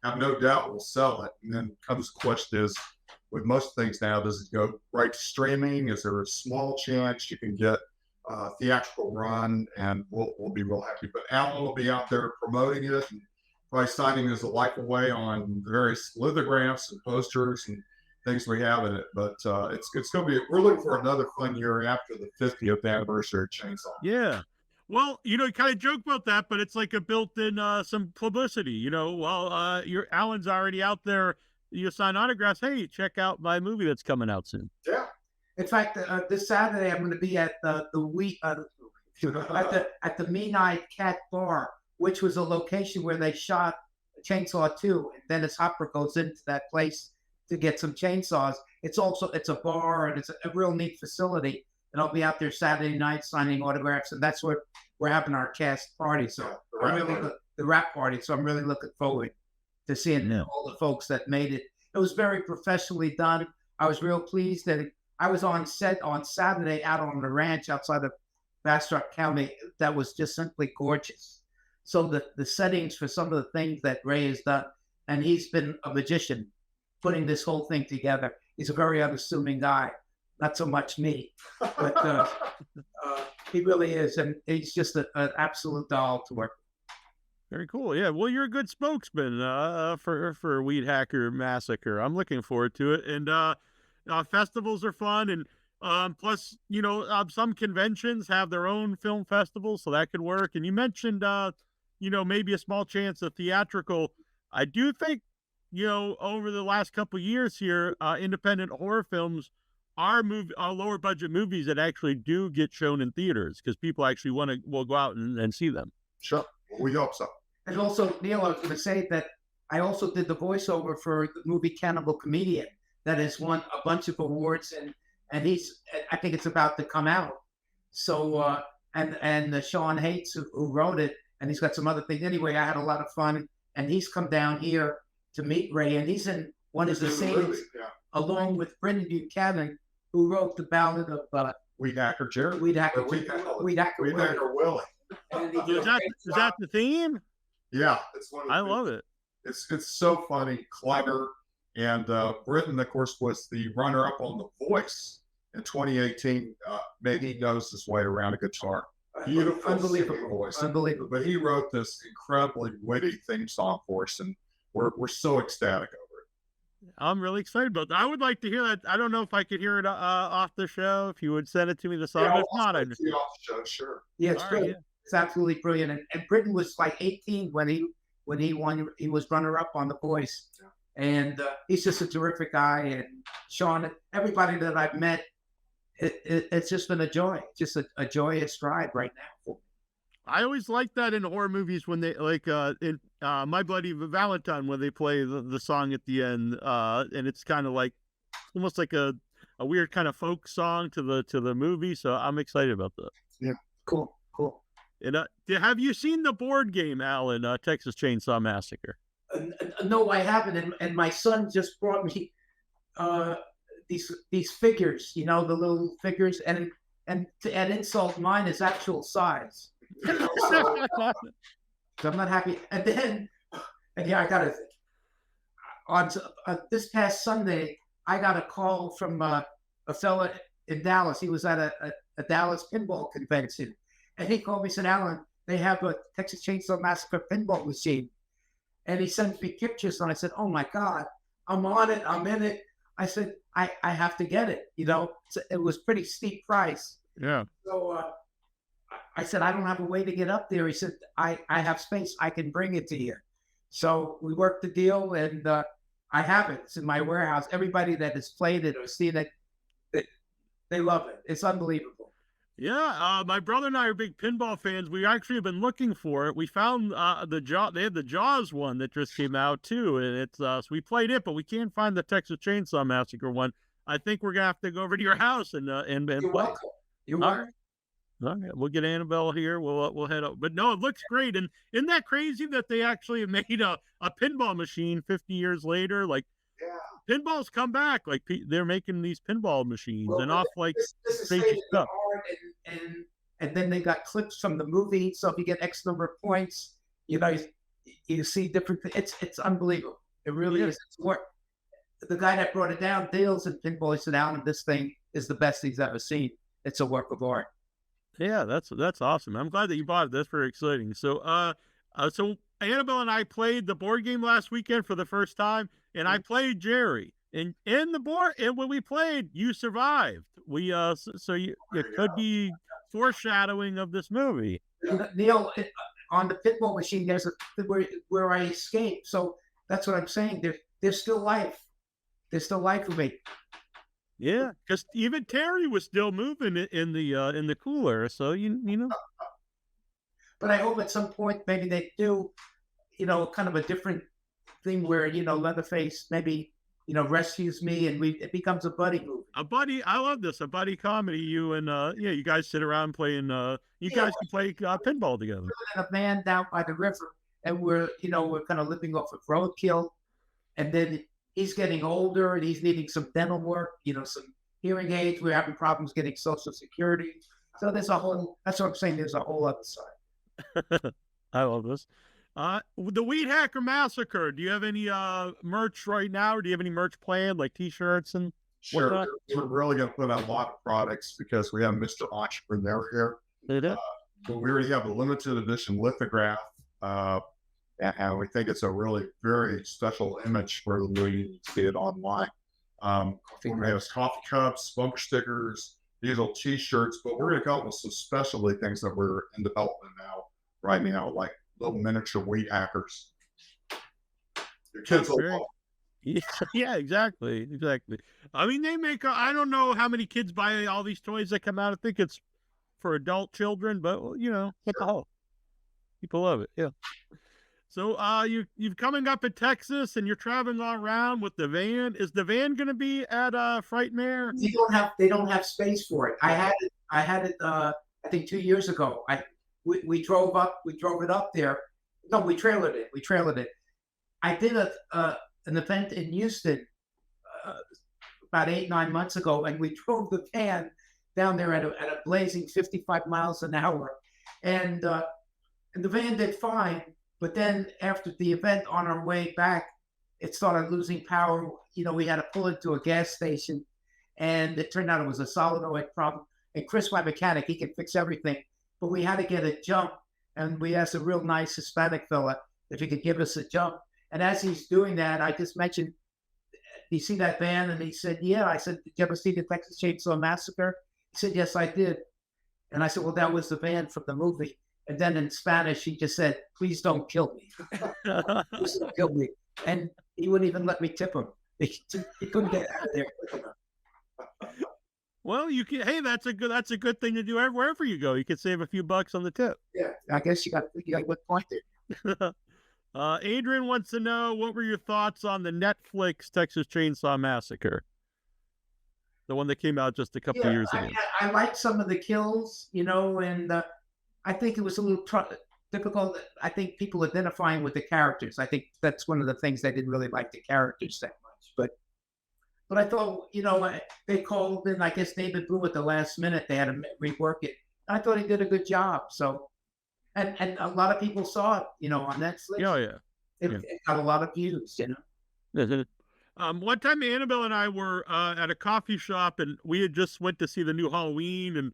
S2: I have no doubt we'll sell it. And then comes the question is, with most things now, does it go right to streaming? Is there a small chance you can get a theatrical run? And we'll be real happy. But Alan will be out there promoting it and probably signing his life away on various lithographs and posters and things we have in it. But it's going to be, we're looking for another fun year after the 50th anniversary of Chainsaw.
S1: Yeah. Well, you kind of joke about that, but it's like a built-in some publicity. Alan's already out there. You sign autographs. Hey, check out my movie that's coming out soon.
S2: Yeah.
S3: In fact, this Saturday I'm going to be at the Mean-Eyed Cat Bar, which was a location where they shot Chainsaw 2. And Dennis Hopper goes into that place to get some chainsaws. It's a bar, and it's a real neat facility. And I'll be out there Saturday night signing autographs, and that's where we're having our cast party. So the rap party. So I'm really looking forward to seeing all the folks that made it. It was very professionally done. I was real pleased that I was on set on Saturday out on the ranch outside of Bastrop County. That was just simply gorgeous. So the settings for some of the things that Ray has done, and he's been a magician putting this whole thing together. He's a very unassuming guy. Not so much me, but He really is, and he's just an absolute doll to work.
S1: Very cool. Yeah. Well, you're a good spokesman for Weedhacker Massacre. I'm looking forward to it. And festivals are fun, and plus, some conventions have their own film festivals, so that could work. And you mentioned, maybe a small chance of theatrical. I do think, over the last couple of years here, independent horror films are lower budget movies that actually do get shown in theaters because people actually will go out and see them.
S2: Sure. We hope so.
S3: And also, Neil, I was going to say that I also did the voiceover for the movie Cannibal Comedian that has won a bunch of awards, and I think it's about to come out. So, and Sean Hates, who wrote it, and he's got some other things. Anyway, I had a lot of fun, and he's come down here to meet Ray, and he's in one of the scenes, along with Brendan Buchanan, who wrote the Ballad of
S2: Weedhacker Jerry.
S3: Weedhacker
S2: Willie.
S1: Is that the theme?
S2: Yeah, it's one.
S1: I love it.
S2: It's so funny, clever, and Britton, of course, was the runner-up on The Voice in 2018. Maybe he knows his way around a guitar. Beautiful,
S3: unbelievable
S2: voice,
S3: unbelievable.
S2: But he wrote this incredibly witty theme song for us, and we're so ecstatic over it.
S1: I'm really excited about that. I would like to hear that. I don't know if I could hear it off the show. If you would send it to me, the song.
S2: Yeah,
S1: if not,
S2: I'll see you off the show, sure.
S3: Yeah, it's
S1: Right,
S3: good. It's absolutely brilliant. And Britton was like 18 when he won. He was runner-up on The Voice, and he's just a terrific guy. And Sean, everybody that I've met, it's just been a joy, just a joyous ride right now.
S1: I always like that in horror movies when they in My Bloody Valentine, when they play the song at the end, and it's kind of like almost like a weird kind of folk song to the movie. So I'm excited about that.
S2: Yeah,
S3: cool.
S1: And have you seen the board game, Alan? Texas Chain Saw Massacre?
S3: No, I haven't. And my son just brought me these figures, the little figures, and to add insult, mine is actual size. So I'm not happy. And then, I got on this past Sunday, I got a call from a fella in Dallas. He was at a Dallas pinball convention. And he called me and said, Alan, they have a Texas Chain Saw Massacre pinball machine. And he sent me pictures, and I said, oh my God, I'm on it, I'm in it. I said, I have to get it. So it was pretty steep price.
S1: Yeah.
S3: So I said, I don't have a way to get up there. He said, I have space, I can bring it to you. So we worked the deal, and I have it. It's in my warehouse. Everybody that has played it or seen it, they love it. It's unbelievable.
S1: Yeah, my brother and I are big pinball fans. We actually have been looking for it. We found they had the Jaws one that just came out too, and it's so we played it, but we can't find the Texas Chain Saw Massacre one. I think we're gonna have to go over to your house and
S3: You're
S1: play.
S3: welcome. You're welcome.
S1: All right, we'll get Annabelle here. We'll head up. But no, it looks great. And isn't that crazy that they actually made a pinball machine 50 years later? Like, pinball's come back. Like they're making these pinball machines and off like crazy stuff.
S3: And then they got clips from the movie. So if you get X number of points, you see different. It's unbelievable. It really is. It's work. The guy that brought it down deals in pinball. He said, Alan, this thing is the best he's ever seen. It's a work of art.
S1: Yeah, that's awesome. I'm glad that you bought it. That's very exciting. So, so Annabelle and I played the board game last weekend for the first time, and I played Jerry. And in the board, and when we played, you survived. We it could be foreshadowing of this movie.
S3: Neil, on the pinball machine, there's where I escaped. So that's what I'm saying. There's still life. There's still life for me.
S1: Yeah, because even Terry was still moving in the cooler. So you know.
S3: But I hope at some point maybe they do, kind of a different thing where Leatherface maybe rescues me and it becomes a buddy movie.
S1: A buddy, I love this. A buddy comedy. You and you guys sit around playing. You guys can play pinball together.
S3: And a man down by the river, and we're kind of living off of roadkill, and then he's getting older and he's needing some dental work, some hearing aids. We're having problems getting Social Security. So that's what I'm saying. There's a whole other side.
S1: I love this. The Weedhacker Massacre. Do you have any merch right now, or do you have any merch planned, like T-shirts and
S2: whatnot? We're really going to put out a lot of products because we have Mr. Entrepreneur here. But we already have a limited edition lithograph, and we think it's a really very special image for the movie. You can see it online. We have coffee cups, bumper stickers, diesel T-shirts, but we're going to come up with some specialty things that we're in development right now, like little miniature weed hackers. Your kids will love.
S1: Yeah, exactly. I mean, they make, I don't know how many kids buy all these toys that come out. I think it's for adult children, but what the hell? People love it. Yeah. So you've coming up in Texas and you're traveling all around with the van. Is the van going to be at Frightmare?
S3: They don't have space for it. I had it I think 2 years ago. We drove it up there. No, we trailered it. I did an event in Houston about 8-9 months ago, and we drove the van down there at a blazing 55 miles an hour, and the van did fine. But then after the event, on our way back, it started losing power. We had to pull into a gas station, and it turned out it was a solenoid problem. And Chris, my mechanic, he can fix everything, but we had to get a jump, and we asked a real nice Hispanic fella if he could give us a jump. And as he's doing that, I just mentioned, "Do you see that van?" And he said, "Yeah." I said, "Did you ever see the Texas Chain Saw Massacre?" He said, "Yes, I did." And I said, "Well, that was the van from the movie." And then in Spanish, he just said, "Please don't kill me." Please don't kill me. And he wouldn't even let me tip him. He couldn't get out of there.
S1: Well, you can. Hey, that's a good thing to do wherever you go. You could save a few bucks on the tip.
S3: Yeah, I guess you got a good point there.
S1: Adrian wants to know, what were your thoughts on the Netflix Texas Chain Saw Massacre? The one that came out just a couple of years ago.
S3: I liked some of the kills, and I think it was a little difficult. I think people identifying with the characters. I think that's one of the things they didn't really like the characters that much. But I thought, they called in, I guess, David Blue at the last minute. They had to rework it. I thought he did a good job. So, and a lot of people saw it, on Netflix.
S1: Oh, yeah.
S3: It got a lot of views,
S1: One time Annabelle and I were at a coffee shop, and we had just went to see the new Halloween, and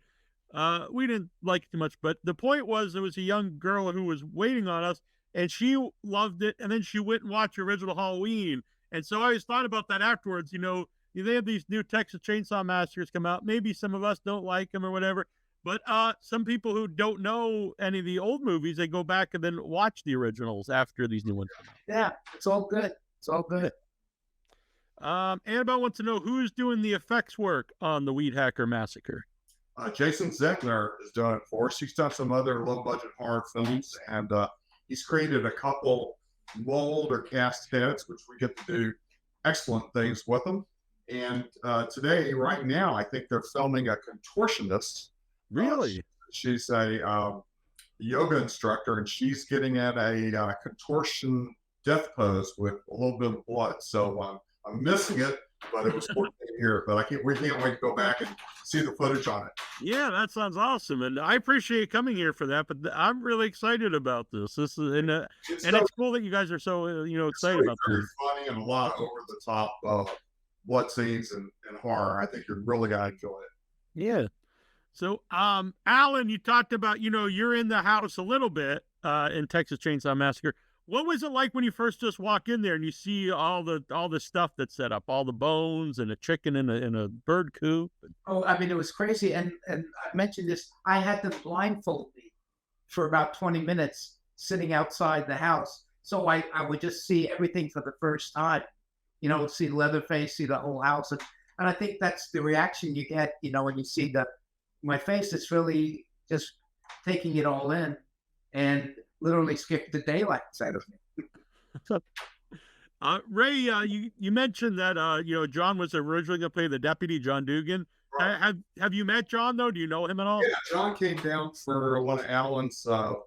S1: we didn't like it too much, but the point was there was a young girl who was waiting on us, and she loved it, and then she went and watched the original Halloween. And so I always thought about that afterwards. They have these new Texas Chainsaw Massacres come out. Maybe some of us don't like them or whatever, but some people who don't know any of the old movies, they go back and then watch the originals after these new ones come out.
S3: Yeah, it's all good.
S1: Annabelle wants to know, who's doing the effects work on the Weedhacker Massacre.
S2: Jason Zegner is doing it for us. He's done some other low-budget horror films, and he's created a couple mold or cast heads, which we get to do excellent things with them. And today, right now, I think they're filming a contortionist.
S1: Really?
S2: She's a yoga instructor, and she's getting at a contortion death pose with a little bit of blood. So I'm missing it, but it was working here. But we can't wait to go back and see the footage on it.
S1: Yeah, that sounds awesome, and I appreciate coming here for that. But I'm really excited about this. This is and it's cool that you guys are so excited about this.
S2: It's funny and a lot over the top blood scenes and horror. I think you're really gonna enjoy it.
S1: Yeah. So, Allen, you talked about you're in the house a little bit in Texas Chain Saw Massacre. What was it like when you first just walk in there and you see all the stuff that's set up, all the bones and a chicken in a bird coop?
S3: Oh, I mean, it was crazy. And I mentioned this. I had them blindfold me for about 20 minutes sitting outside the house, so I would just see everything for the first time. See Leatherface, see the whole house, and I think that's the reaction you get. When you see my face, it's really just taking it all in, and literally skipped the daylight out of me.
S1: Ray, you mentioned that John was originally going to play the deputy, John Dugan. Right. Have you met John though? Do you know him at all?
S2: Yeah, John came down for one of Allen's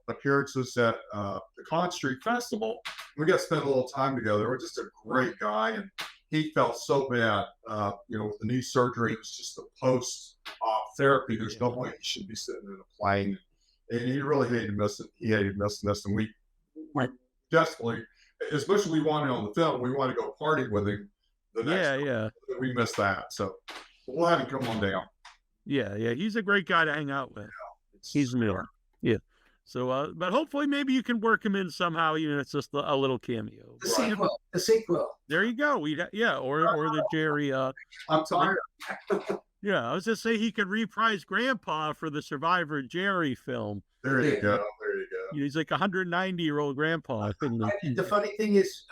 S2: appearances at the Con Street Festival. We got to spend a little time together. We're just a great guy, and he felt so bad, with the knee surgery. It was just the post-op therapy. There's no way he should be sitting in a plane. And he really hated missing. He hated missing this, and we desperately, as much as we wanted on the film, we wanted to go party with him. The next time. We missed that, so we'll have him come on down.
S1: Yeah, he's a great guy to hang out with. He's new. Yeah. So, but hopefully maybe you can work him in somehow, even if it's just a little cameo.
S3: The sequel.
S1: There you go. Yeah, or the Jerry.
S2: I'm tired.
S1: Yeah, I was just saying he could reprise Grandpa for the Survivor Jerry film.
S2: There you go. There you go.
S1: He's like 190-year-old grandpa.
S3: The funny thing is,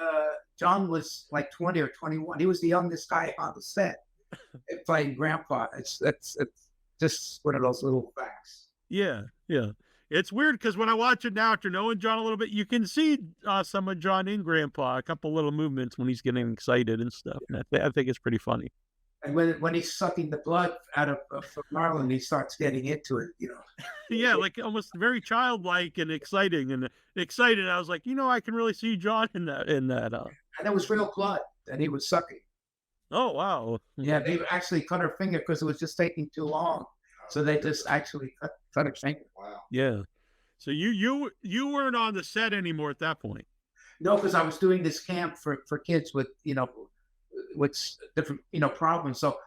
S3: John was like 20 or 21. He was the youngest guy on the set playing Grandpa. It's just one of those little facts.
S1: Yeah. It's weird because when I watch it now, after knowing John a little bit, you can see some of John in Grandpa, a couple little movements when he's getting excited and stuff. And I think it's pretty funny.
S3: And when he's sucking the blood out of Marlon, he starts getting into it,
S1: Yeah, like almost very childlike and exciting and excited. I was like, I can really see John in that.
S3: And it was real blood that he was sucking.
S1: Oh, wow.
S3: Yeah, they actually cut her finger because it was just taking too long. So they just actually cut her finger.
S2: Wow.
S1: Yeah. So you weren't on the set anymore at that point.
S3: No, because I was doing this camp for kids with with different problems. So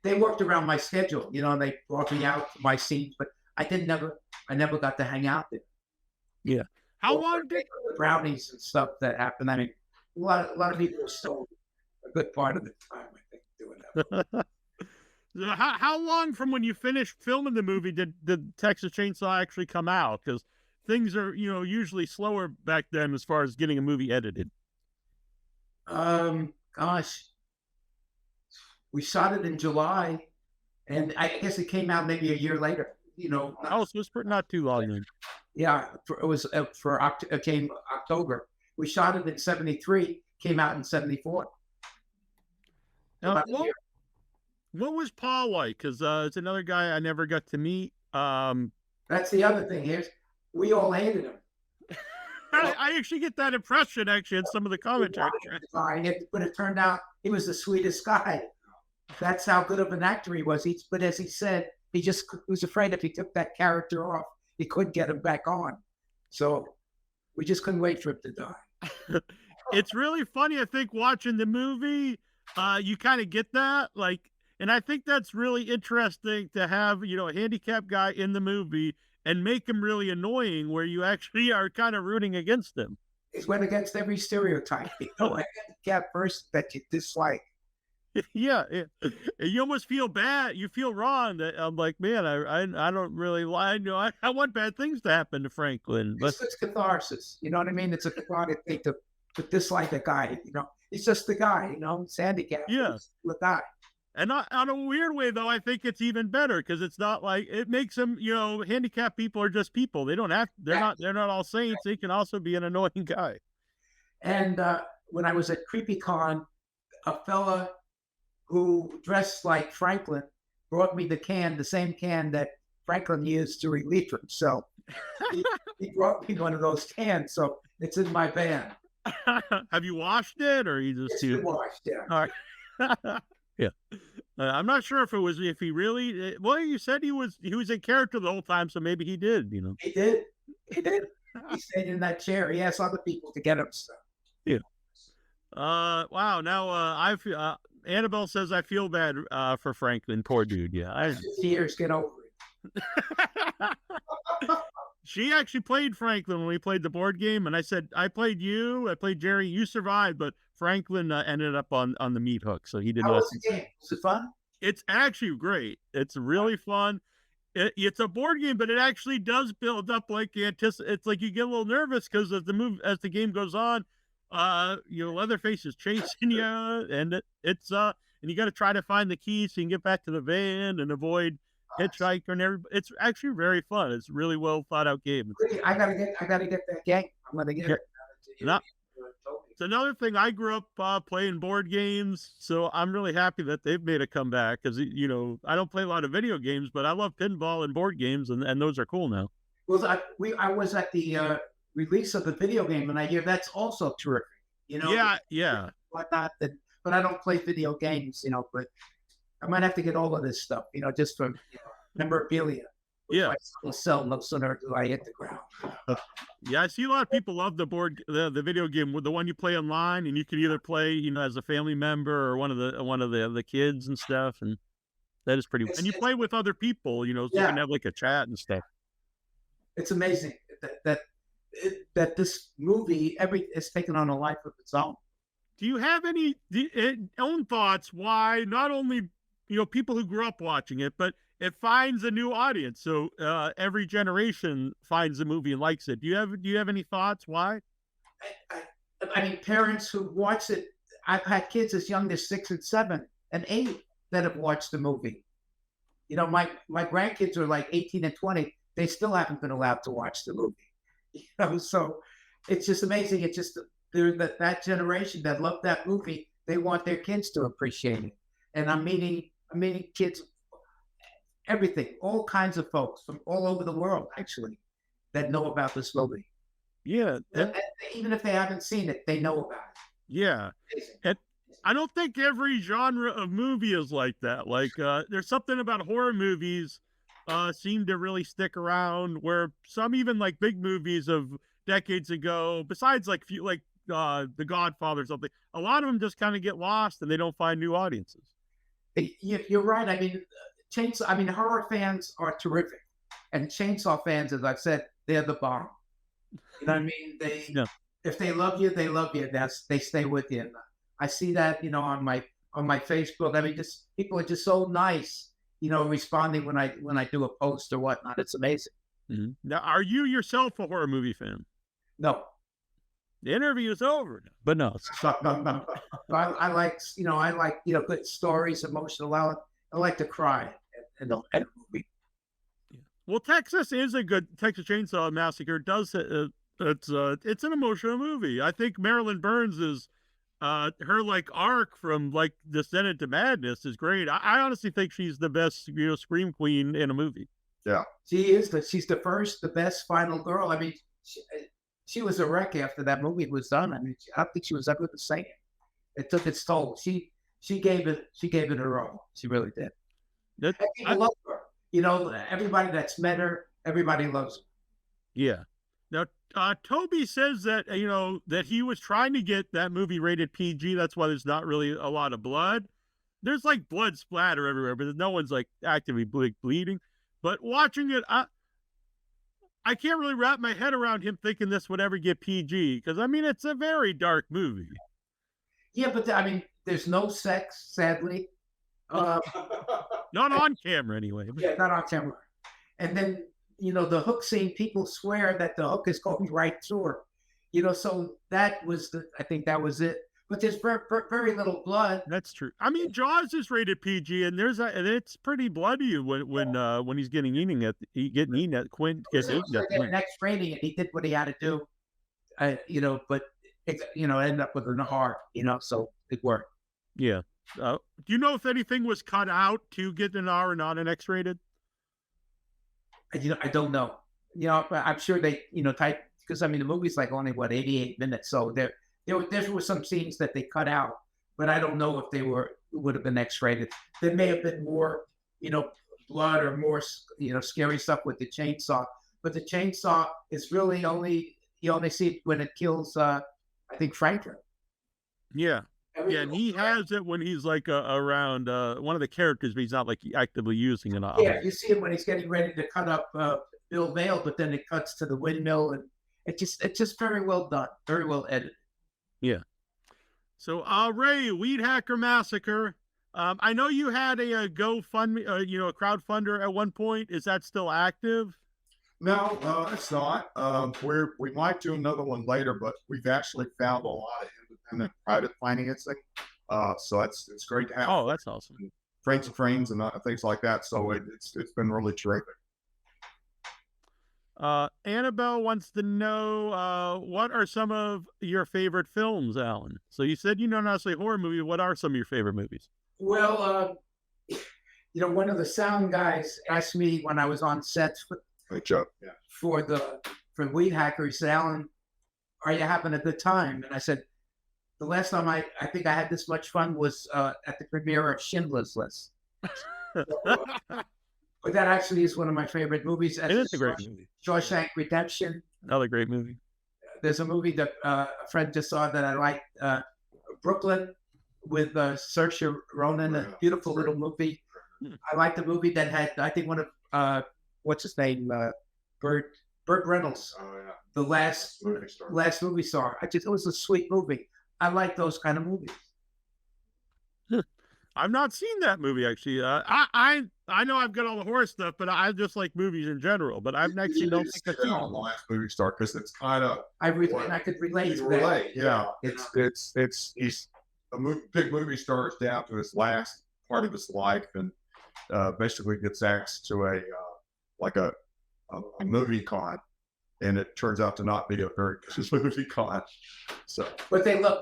S3: they worked around my schedule. And they brought me out to my scenes, but I never got to hang out there.
S1: Yeah. How long did
S3: the brownies and stuff that happened? I mean, a lot of people stole a good part of the time, I think, doing that.
S1: How long from when you finished filming the movie did Texas Chainsaw actually come out? Because things are, usually slower back then as far as getting a movie edited.
S3: Gosh, we shot it in July, and I guess it came out maybe a year later.
S1: So it's not too long then.
S3: Yeah, it came October. We shot it in '73, came out in '74.
S1: Now, what was Paul like? Because it's another guy I never got to meet.
S3: That's the other thing. We all hated him.
S1: I actually get that impression, in some of the commentary.
S3: But it turned out he was the sweetest guy. That's how good of an actor he was. But as he said, he just was afraid if he took that character off, he couldn't get him back on. So we just couldn't wait for him to die.
S1: It's really funny, I think, watching the movie. You kind of get that, and I think that's really interesting to have, a handicapped guy in the movie and make him really annoying where you actually are kind of rooting against him.
S3: It went against every stereotype. A handicapped person that you dislike.
S1: Yeah. You almost feel bad. You feel wrong. That I'm like, man, I don't really like, I want bad things to happen to Franklin. But
S3: it's catharsis. You know what I mean? It's a cathartic thing to dislike a guy, It's just the guy, it's handicapped.
S1: Yeah.
S3: It's the guy.
S1: And not on a weird way, though, I think it's even better because it's not like it makes them, handicapped people are just people. They don't have, they're not all saints. They can also be an annoying guy.
S3: And when I was at CreepyCon, a fella who dressed like Franklin brought me the same can that Franklin used to relieve himself. He brought me one of those cans, so it's in my van.
S1: Have you washed it, or you just?
S3: It's been washed, yeah.
S1: All right. Yeah, I'm not sure if he really. Well, you said he was in character the whole time, so maybe he did.
S3: He did. He stayed in that chair. He asked other people to get him stuff.
S1: Yeah. Wow. Now I feel. Annabelle says I feel bad for Franklin. Poor dude. Yeah.
S3: Years, get over it.
S1: She actually played Franklin when we played the board game, and I said, I played you, I played Jerry, you survived, but Franklin ended up on the meat hook, so he didn't.
S3: How was the game? Was it fun?
S1: It's actually great. It's really fun. It's a board game, but it actually does build up it's like you get a little nervous because as the game goes on, Leatherface is chasing you, and it's and you got to try to find the keys so you can get back to the van and avoid hitchhiker and everybody. It's actually very fun. It's a really well thought out game.
S3: I gotta get that game. I'm gonna get it.
S1: It's another thing. I grew up playing board games, so I'm really happy that they've made a comeback because I don't play a lot of video games, but I love pinball and board games, and those are cool now.
S3: Well, I was at the release of the video game, and I hear that's also terrific.
S1: Yeah.
S3: Whatnot, but I don't play video games, but I might have to get all of this stuff, just for memorabilia.
S1: Yeah.
S3: I'll sell no sooner do I hit the ground.
S1: Yeah, I see a lot of people love the video game with the one you play online, and you can either play, as a family member or one of the kids and stuff, and that is pretty. And you play with other people, so you can have like a chat and stuff.
S3: it's amazing that this movie is taken on a life of its own.
S1: Do you have any own thoughts why not only people who grew up watching it, but it finds a new audience? So every generation finds the movie and likes it. Do you have any thoughts why?
S3: I mean, parents who watch it. I've had kids as young as 6 and 7 and 8 that have watched the movie. My grandkids are like 18 and 20. They still haven't been allowed to watch the movie. So it's just amazing. It's just they're that generation that loved that movie. They want their kids to appreciate it. And I'm meeting kids, everything, all kinds of folks from all over the world, actually, that know about this movie.
S1: Yeah.
S3: And even if they haven't seen it, they know about it.
S1: Yeah. And I don't think every genre of movie is like that. Like there's something about horror movies seem to really stick around, where some even like big movies of decades ago, besides like The Godfather or something, a lot of them just kind of get lost and they don't find new audiences.
S3: You're right. I mean, horror fans are terrific, and chainsaw fans, as I've said, they're the bomb. You know what I mean? If they love you, they love you. They stay with you. And I see that, on my Facebook. I mean, just people are just so nice, responding when I do a post or whatnot. It's amazing.
S1: Mm-hmm. Now, are you yourself a horror movie fan?
S3: No.
S1: The interview is over, but no.
S3: I like good stories, emotional. I like to cry in a movie.
S1: Well, Texas is a good Texas Chainsaw Massacre. Does it's an emotional movie. I think Marilyn Burns is her like arc from like Descendant to Madness is great. I honestly think she's the best scream queen in a movie.
S2: Yeah,
S3: she's the best final girl. I mean, she was a wreck after that movie was done. I mean, I don't think she was ever the same. It took its toll. She gave it her all. She really did. People love her. Everybody that's met her, everybody loves her.
S1: Yeah. Now, Toby says that that he was trying to get that movie rated PG. That's why there's not really a lot of blood. There's like blood splatter everywhere, but no one's like actively bleeding. But watching it, I can't really wrap my head around him thinking this would ever get PG, because I mean it's a very dark movie.
S3: Yeah, but I mean, there's no sex, sadly.
S1: Not on camera, anyway.
S3: Yeah, not on camera. And then the hook scene, people swear that the hook is going right through her. So that was I think that was it. But there's very little blood.
S1: That's true. I mean, Jaws is rated PG, and it's pretty bloody when he's getting eaten at Quint gets eaten at Quint.
S3: Next rating, he did what he had to do. But ended up with an R. So it worked.
S1: Yeah. Do you know if anything was cut out to get an R or not an X rated?
S3: I don't know. I'm sure they type, because I mean the movie's like only 88 minutes, so there were some scenes that they cut out, but I don't know if they would have been X-rated. There may have been more, blood or more, scary stuff with the chainsaw. But the chainsaw is really you only see it when it kills, I think, Franklin.
S1: Yeah. Yeah, and he has it when he's like around one of the characters, but he's not like actively using it.
S3: Yeah, you see him when he's getting ready to cut up Bill Vale, but then it cuts to the windmill, and it's just very well done, very well edited.
S1: Yeah. So, Ray, Weedhacker Massacre. I know you had a GoFundMe, a crowdfunder at one point. Is that still active?
S2: No, it's not. We might do another one later, but we've actually found a lot of independent private financing. So it's great to have.
S1: Oh, that's awesome.
S2: Friends of friends and things like that. So it's been really terrific.
S1: Annabelle wants to know what are some of your favorite films, Alan? So you said not necessarily horror movie. What are some of your favorite movies?
S3: Well, one of the sound guys asked me when I was on set for Weedhacker. He said, "Alan, are you having a good time?" And I said, "The last time I think I had this much fun was at the premiere of Schindler's List." But that actually is one of my favorite movies.
S1: It is a great movie.
S3: Shawshank Redemption.
S1: Another great movie.
S3: There's a movie that a friend just saw that I liked, Brooklyn, with Saoirse Ronan, a beautiful little movie. I like the movie that had, I think, one of, what's his name? Burt Burt Reynolds,
S2: Oh yeah.
S3: the last
S2: Movie star.
S3: movie star. It was a sweet movie. I like those kind of movies.
S1: I've not seen that movie actually. I know I've got all the horror stuff, but I just like movies in general. But I've actually don't think I've seen
S2: on the last movie star because it's kind of
S3: I could relate to that.
S2: relate. Yeah, it's he's a big movie star is down to his last part of his life and basically gets asked to a movie con, and it turns out to not be a very good movie con. So,
S3: But they love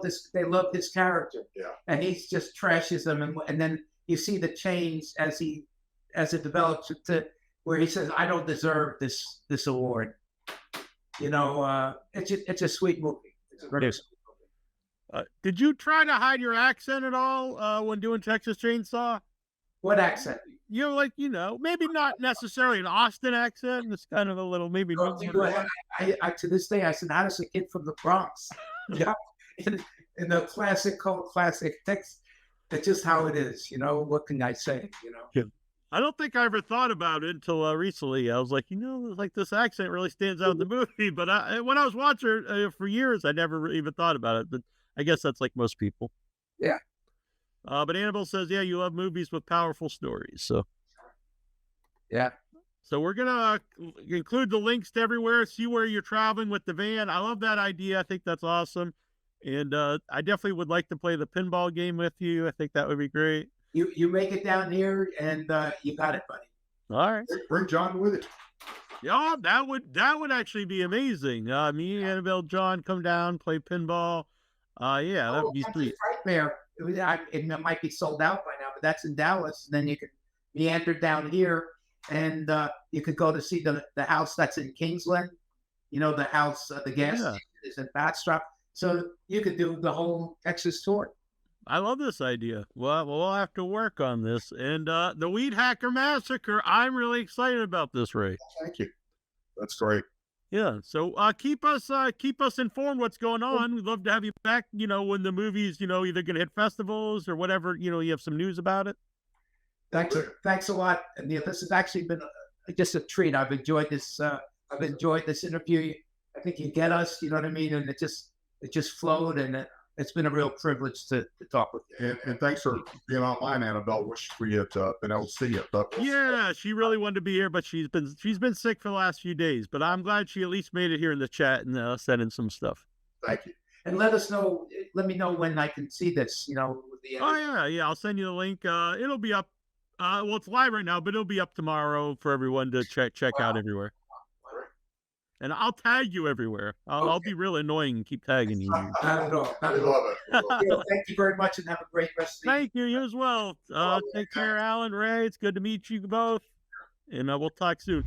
S3: his character.
S2: Yeah.
S3: And he just trashes them, and then you see the change as it develops to where he says, "I don't deserve this award." You know, it's a sweet movie. It's a very sweet movie.
S1: Did you try to hide your accent at all when doing Texas Chainsaw?
S3: What accent?
S1: You know, like, you know, maybe not necessarily an Austin accent. It's kind of a little maybe.
S3: Well, I to this day I said, "How does a kid from the Bronx?" Yeah, in the cult classic text. That's just how it is. You know, what can I say? You know.
S1: Yeah. I don't think I ever thought about it until recently. I was like, you know, like this accent really stands out in the movie. But when I was watching it for years, I never even thought about it. But I guess that's like most people.
S3: Yeah.
S1: But Annabelle says, yeah, you love movies with powerful stories. So,
S3: yeah.
S1: So we're going to include the links to everywhere, see where you're traveling with the van. I love that idea. I think that's awesome. And I definitely would like to play the pinball game with you. I think that would be great.
S3: You make it down here and you got it, buddy.
S1: All right.
S2: bring John with it.
S1: Yeah, that would actually be amazing. Me, Annabelle, John come down, play pinball. Yeah, that would be sweet.
S3: Nightmare. It might be sold out by now, but that's in Dallas. And then you could meander down here, and you could go to see the house that's in Kingsland. You know, the house, the gas station is in Bastrop. So you could do the whole Texas tour.
S1: I love this idea. Well, we'll have to work on this. And the Weedhacker Massacre, I'm really excited about this, Ray.
S2: Thank you. That's great.
S1: Yeah. So keep us informed what's going on. We'd love to have you back, you know, when the movie's, you know, either going to hit festivals or whatever, you know, you have some news about it.
S3: Thanks a lot. And this has actually been just a treat. I've enjoyed this. I've enjoyed this interview. I think you get us, you know what I mean? And it just flowed, and it's been a real privilege to talk with you.
S2: And thanks for being online, Annabelle. Wish we had been able to see you. But
S1: Yeah, she really wanted to be here, but she's been sick for the last few days. But I'm glad she at least made it here in the chat and sent in some stuff.
S2: Thank you.
S3: And let me know when I can see this, you know. With the
S1: Yeah. I'll send you the link. It'll be up. Well, it's live right now, but it'll be up tomorrow for everyone to check out everywhere. And I'll tag you everywhere. I'll be real annoying and keep tagging you.
S3: Not at all.
S2: I love it.
S3: Thank you very much, and have a great rest of the
S1: Thank you. You as well. Take care, Alan, Ray. It's good to meet you both. And we'll talk soon.